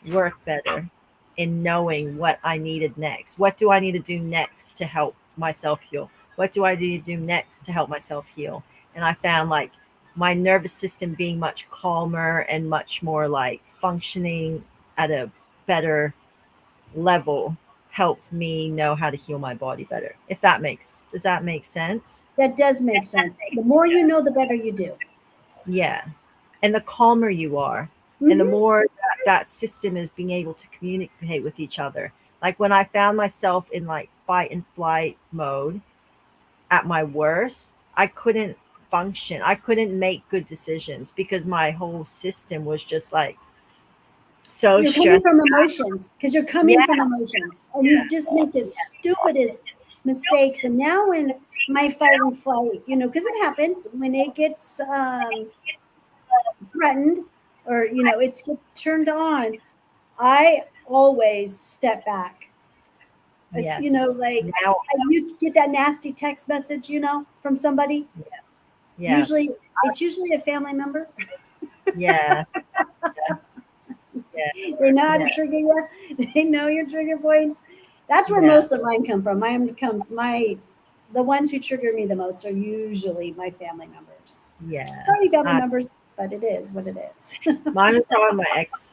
work better in knowing what I needed next. What do I need to do next to help myself heal? What do I need to do next to help myself heal? And I found like my nervous system being much calmer and much more like functioning at a better level helped me know how to heal my body better. If that makes Does that make sense? that does make sense. The more you know, the better you do. Yeah. And the calmer you are, and the Hmm. more that system is being able to communicate with each other. Like when I found myself in like fight and flight mode at my worst, I couldn't function. I couldn't make good decisions because my whole system was just like so You're coming stressed. from emotions because you're Yeah, coming from emotions, and you just make the stupidest mistakes. And now, when my fight and flight, because it happens when it gets threatened, or it's get turned on, I always step back. yes. Like Now, you get that nasty text message, from somebody. yeah, Usually, it's usually a family member. yeah, yeah, They know how to yeah, trigger you. They know your trigger points. That's where yeah, most of mine come from. The ones who trigger me the most are usually my family members. yeah. Sorry, family members, but it is what it is. Mine is probably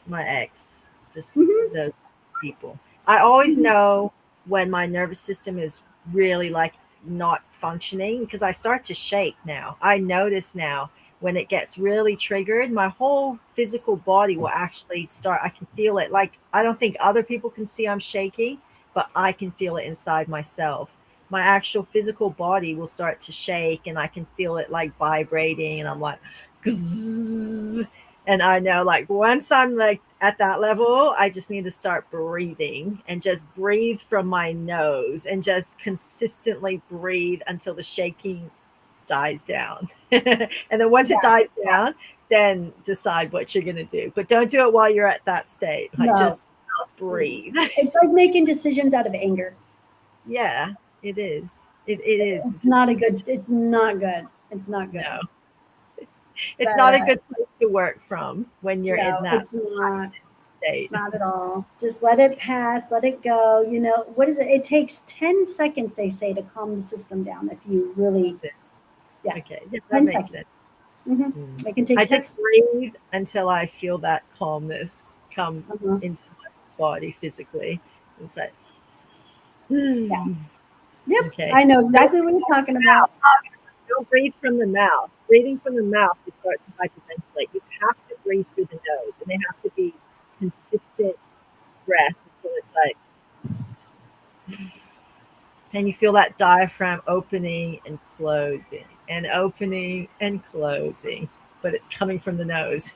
my ex, just Mhm, those people. I always mhm. know when my nervous system is really like not functioning because I start to shake now. I notice now when it gets really triggered, my whole physical body will actually start. I can feel it. Like, I don't think other people can see I'm shaking, but I can feel it inside myself. My actual physical body will start to shake and I can feel it like vibrating, and I'm like, and I know, like, once I'm like at that level, I just need to start breathing and just breathe from my nose and just consistently breathe until the shaking dies down. And then once it Yeah, dies down, then decide what you're going to do. But don't do it while you're at that state. Like, no. just breathe. It's like making decisions out of anger. Yeah, it is. It is. It's not a good. It's not good. It's not good. No, it's not a But good place to work from when you're in no, that it's not. state. Not at all. Just let it pass, let it go. What is it? It takes 10 seconds, they say, to calm the system down if you really, That's it. yeah, Okay, yeah, that 10 makes seconds. sense. hmm Mm. It can I take just text. breathe until I feel that calmness come Uh-huh. into my body physically. It's like, Yeah. "Hmm." Yep. Okay. I know Don't, exactly what you're talking about. don't breathe from the mouth. Breathing from the mouth, you start to hyperventilate. You have to breathe through the nose, and they have to be consistent breaths until it's like, and you feel that diaphragm opening and closing and opening and closing, but it's coming from the nose,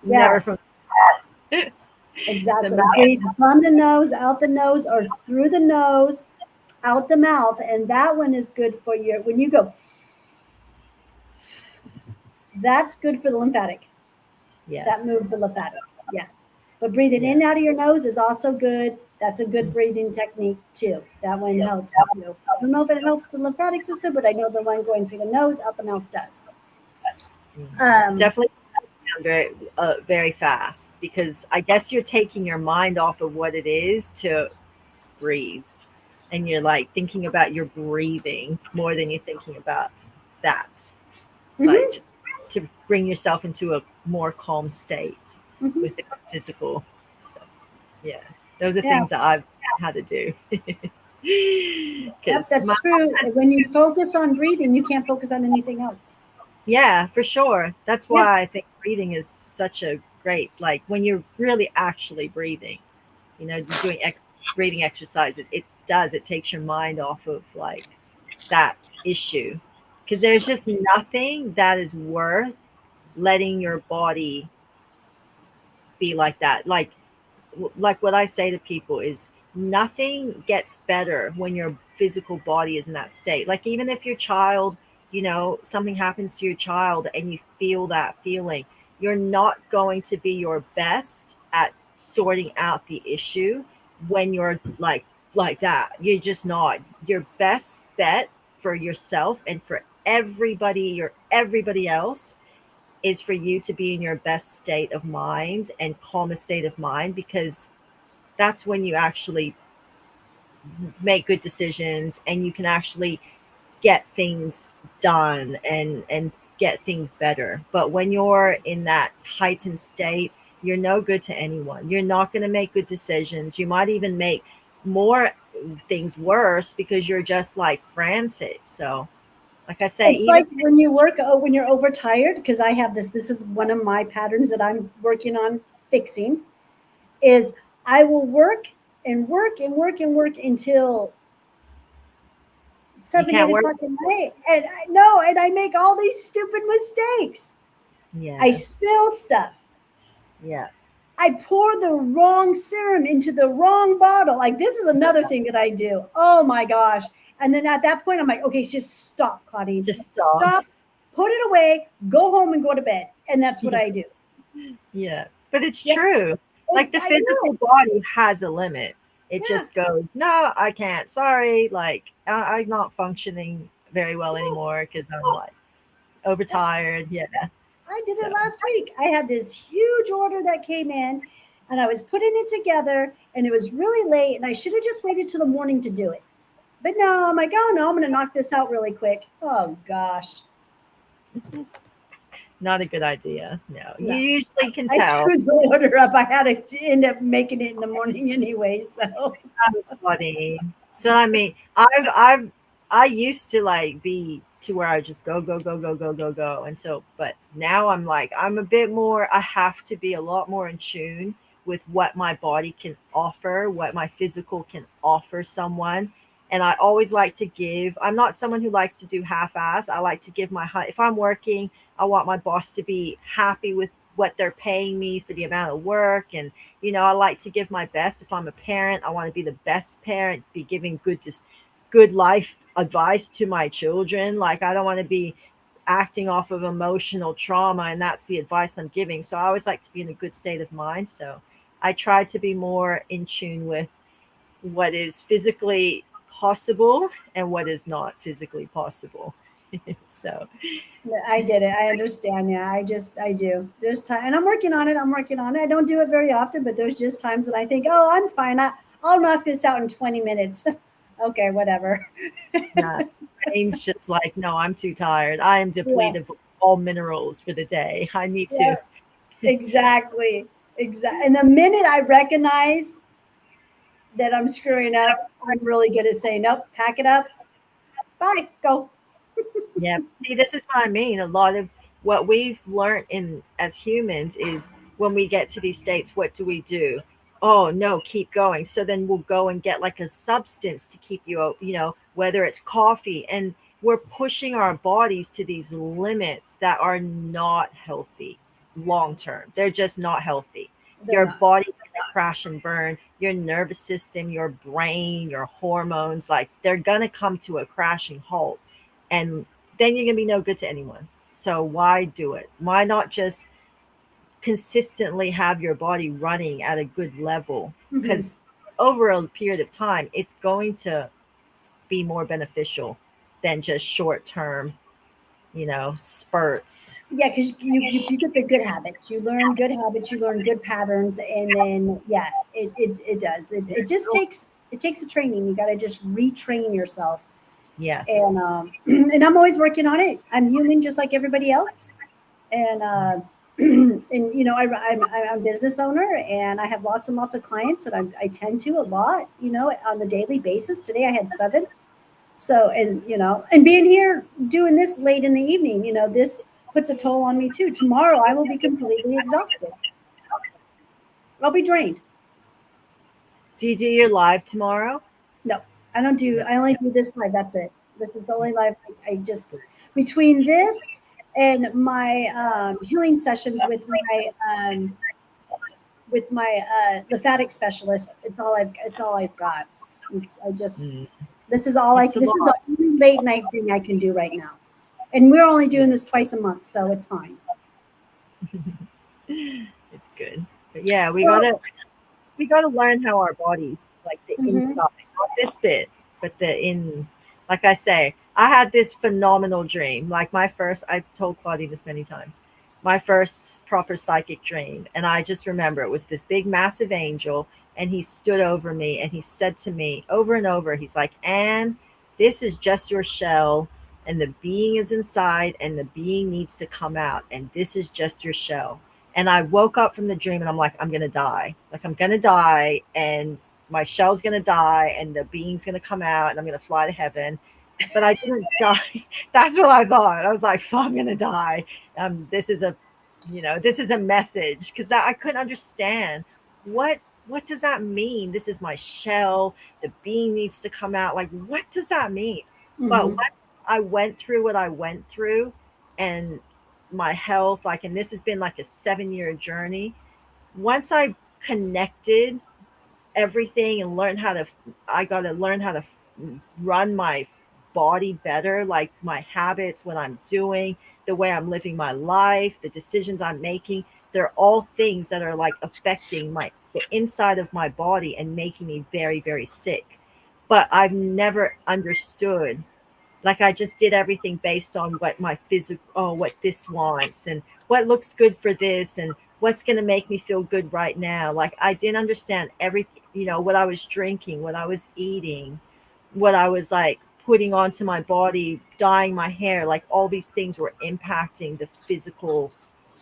never Yes, from the exactly. mouth. Breathe from the nose, out the nose, or through the nose, out the mouth. And that one is good for your, when you go, that's good for the lymphatic. That Yes. moves the lymphatic. Yeah. But breathing in Yeah. and out of your nose is also good. That's a good breathing technique too. That one helps too. I don't know if it helps the lymphatic system, but I know the one going through the nose, out the mouth does. Mm. Um, Definitely down very fast because I guess you're taking your mind off of what it is to breathe, and you're like thinking about your breathing more than you're thinking about that. It's like mhm, just to bring yourself into a more calm state mhm. within physical. So yeah, those are Yeah, things that I've had to do yep, because that's true. When you focus on breathing, you can't focus on anything else. yeah, for sure. That's Yeah, why I think breathing is such a great, like, when you're really actually breathing, you're doing breathing exercises. It takes your mind off of like that issue because there's just nothing that is worth letting your body be like that. Like what I say to people is nothing gets better when your physical body is in that state. Like, even if your child, something happens to your child and you feel that feeling, you're not going to be your best at sorting out the issue when you're like that. You're just not. Your best bet for yourself and for everybody else is for you to be in your best state of mind and calmest state of mind, because that's when you actually make good decisions and you can actually get things done and get things better. But when you're in that heightened state, you're no good to anyone. You're not going to make good decisions. You might even make more things worse because you're just like frantic. So, like I say, it's even like when you work, when you're overtired, because I have this. This is one of my patterns that I'm working on fixing. Is I will work and work and work and work until you seven, can't eight work. o'clock at night, and I know, and I make all these stupid mistakes. I Yes. spill stuff. Yeah. I pour the wrong serum into the wrong bottle. Like this is another thing that I do. Oh my gosh. And then at that point, I'm like, okay, just stop, Claudine. Just stop. Stop, put it away, go home and go to bed. And that's what Yeah. I do. Yeah. But it's Yeah, true. Like the I do physical it. body has a limit. It Yeah, just goes, no, I can't. Sorry. Like I'm not functioning very well yeah, anymore because I'm like yeah. overtired. Yeah. I did So it last week. I had this huge order that came in and I was putting it together and it was really late and I should have just waited till the morning to do it. But no, I'm like, oh no, I'm going to knock this out really quick. Oh gosh. not a good idea. No. You No. usually can I tell. screwed the order up. I had to end up making it in the morning anyway. So, Funny. So I mean, I used to like be to where I just go go go go go go go until, but now I'm like I'm a bit more. I have to be a lot more in tune with what my body can offer, what my physical can offer someone. And I always like to give. I'm not someone who likes to do half-ass. I like to give if I'm working, I want my boss to be happy with what they're paying me for the amount of work. And I like to give my best. If I'm a parent, I want to be the best parent, be giving good life advice to my children. Like I don't want to be acting off of emotional trauma, and that's the advice I'm giving. So I always like to be in a good state of mind. So I try to be more in tune with what is physically possible and what is not physically possible. So I get it. I understand. Yeah, I do. There's time, and I'm working on it. I'm working on it. I don't do it very often, but there's just times when I think, oh, I'm fine. I'll knock this out in 20 minutes. Okay, whatever. yeah, brain's just like, no, I'm too tired. I am Yeah, depleted of all minerals for the day. I need yeah, to. exactly. Exactly. And the minute I recognize that I'm screwing up, I'm really good at saying, nope, pack it up. Bye. Go. Yeah. See, this is what I mean. A lot of what we've learned in as humans is when we get to these states, what do we do? Oh no, keep going. So then we'll go and get like a substance to keep whether it's coffee, and we're pushing our bodies to these limits that are not healthy long term. They're just not healthy. They're Your not. body's gonna crash and burn. Your nervous system, your brain, your hormones, like they're gonna come to a crashing halt. And then you're going to be no good to anyone. So why do it? Why not just consistently have your body running at a good level? Mhm. Because over a period of time, it's going to be more beneficial than just short term, spurts. Yeah, because you get the good habits. You learn good habits. You learn good patterns, and then yeah, it does. It just takes a training. You got to just retrain yourself, and Yes. and I'm always working on it. I'm human, just like everybody else, and and I'm a business owner, and I have lots and lots of clients that I tend to a lot. On the daily basis. Today I had 7. So, and and being here doing this late in the evening, this puts a toll on me too. Tomorrow I will be completely exhausted. I'll be drained. Do you do your live tomorrow? No, I don't do. No. I only do this live. That's it. This is the only live I just between this and my healing sessions with my lymphatic specialist. It's all I've got. I just Mm, this is all it's a this is the lot. only late night thing I can do right now. And we're only Yeah. doing this twice a month, so it's fine. It's good. But yeah, we Well, gotta we got to learn how our bodies, like the mhm. inside, not this bit, but like I say, I had this phenomenal dream. Like I've told Claudia this many times, my first proper psychic dream. And I just remember it was this big, massive angel, and he stood over me and he said to me over and over, he's like, Anne, this is just your shell, and the being is inside, and the being needs to come out, and this is just your shell. And I woke up from the dream and I'm like, I'm gonna die. Like I'm gonna die, and my shell's gonna die, and the being's gonna come out, and I'm gonna fly to heaven. But I didn't die. That's what I thought. I was like, I'm gonna die. This is a message, because I couldn't understand what what does that mean. This is my shell. The being needs to come out. Like, what does that mean? But Mhm. once I went through what I went through, and my health, like, and this has been like a 7-year journey, once I connected everything and learned how to, I got to learn how to run my body better, like my habits, what I'm doing, the way I'm living my life, the decisions I'm making. They're all things that are like affecting my the inside of my body and making me very, very sick. But I've never understood, like I just did everything based on what my physical, oh, what this wants and what looks good for this and what's going to make me feel good right now. Like I didn't understand everything, what I was drinking, what I was eating, what I was like putting onto my body, dyeing my hair. Like all these things were impacting the physical,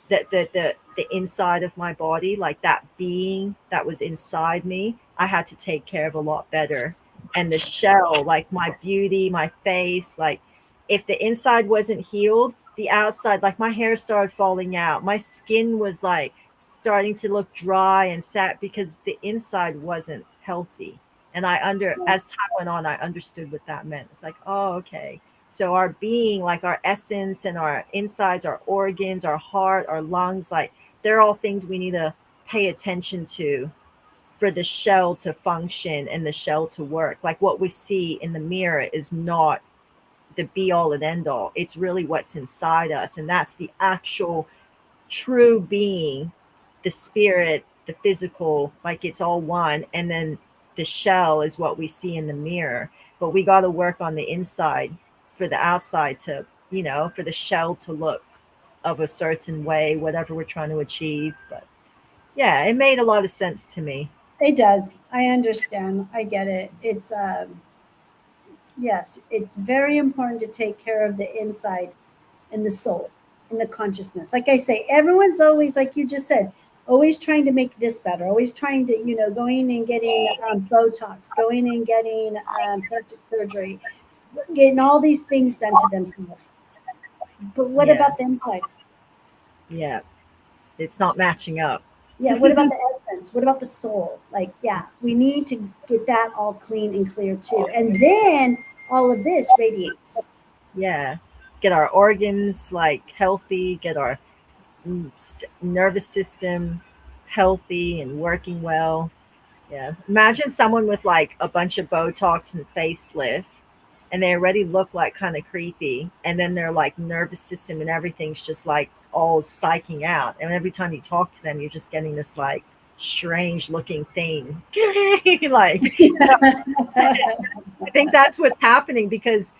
the inside of my body, like that being that was inside me. I had to take care of a lot better. And the shell, like my beauty, my face, like if the inside wasn't healed, the outside, like my hair started falling out, my skin was like starting to look dry and sad because the inside wasn't healthy. And as time went on, I understood what that meant. It's like, oh, okay, so our being, like our essence and our insides, our organs, our heart, our lungs, like they're all things we need to pay attention to for the shell to function and the shell to work. Like what we see in the mirror is not the be all and end all. It's really what's inside us. And that's the actual true being, the spirit, the physical, like it's all one. And then the shell is what we see in the mirror. But we got to work on the inside for the outside to, for the shell to look of a certain way, whatever we're trying to achieve. But yeah, it made a lot of sense to me. It does. I understand. I get it. It's yes, it's very important to take care of the inside and the soul and the consciousness. Like I say, everyone's always, like you just said, always trying to make this better, always trying to, going and getting Botox, going and getting plastic surgery, getting all these things done to themselves. But what Yeah. about the inside? Yeah. It's not matching up. Yeah, what about the essence? What about the soul? Like, yeah, we need to get that all clean and clear too. And then all of this radiates. Yeah. Get our organs like healthy, get our nervous system healthy and working well. Yeah. Imagine someone with like a bunch of Botox and facelift and they already look like kind of creepy. And then their like nervous system and everything's just like all psyching out. And every time you talk to them, you're just getting this like strange looking thing. Like, I think that's what's happening because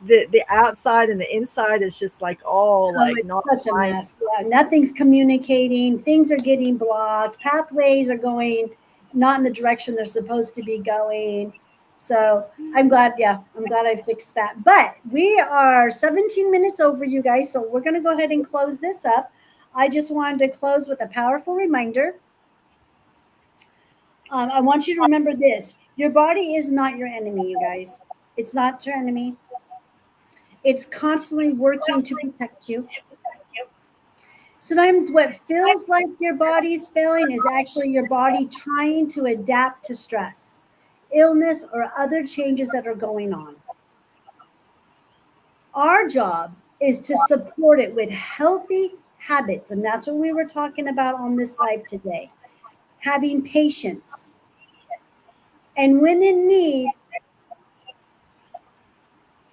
the outside and the inside is just like all Oh, like it's not such a aligned. mess. Yeah, nothing's communicating. Things are getting blocked. Pathways are going not in the direction they're supposed to be going. So I'm glad, yeah, I'm glad I fixed that. But we are 17 minutes over, you guys. So we're going to go ahead and close this up. I just wanted to close with a powerful reminder. I want you to remember this: your body is not your enemy, you guys. It's not your enemy. It's constantly working to protect you. Sometimes what feels like your body's failing is actually your body trying to adapt to stress, illness, or other changes that are going on. Our job is to support it with healthy habits. And that's what we were talking about on this live today. Having patience. And when in need,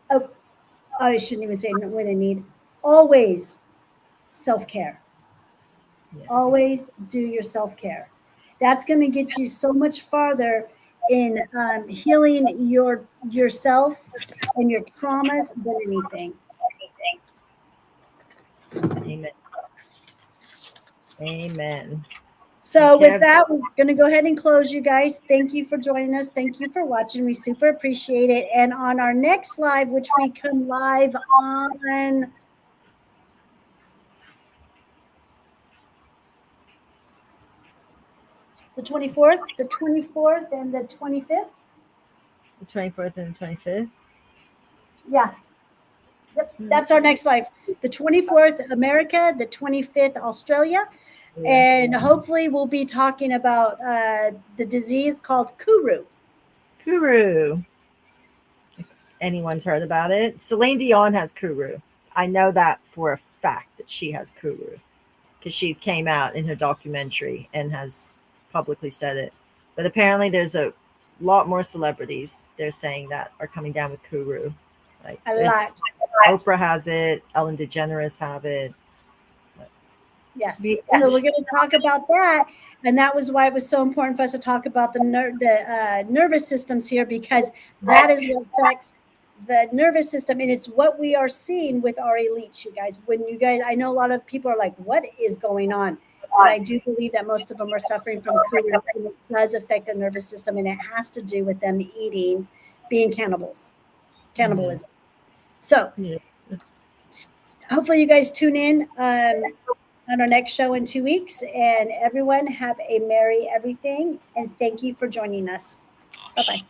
oh, I shouldn't even say when in need, always self care. Yes. Always do your self care. That's going to get you so much farther in healing yourself and your traumas than anything. Amen. Amen. Take So, care with of that, we're going to go ahead and close, you guys. Thank you for joining us. Thank you for watching. We super appreciate it. And on our next live, which we come live on the 24th, and the 25th. the 24th and the 25th. Yeah, yep, that's our next live. The 24th, America, the 25th, Australia. Yeah. And hopefully, we'll be talking about the disease called Kuru. Kuru. Anyone's heard about it? Celine Dion has Kuru. I know that for a fact that she has Kuru. because she came out in her documentary and has publicly said it. But apparently, there's a lot more celebrities they're saying that are coming down with Kuru. Like A there's lot. Oprah has it, Ellen DeGeneres have it. Yes. So we're going to talk about that, and that was why it was so important for us to talk about the nervous systems here, because that is what affects the nervous system, and it's what we are seeing with our elites. You guys, when you guys, I know a lot of people are like, "What is going on?" And I do believe that most of them are suffering from Kuru, and it does affect the nervous system, and it has to do with them eating, being cannibalism. So Yeah. hopefully you guys tune in on our next show in 2 weeks, and everyone have a merry everything, and thank you for joining us. Bye-bye.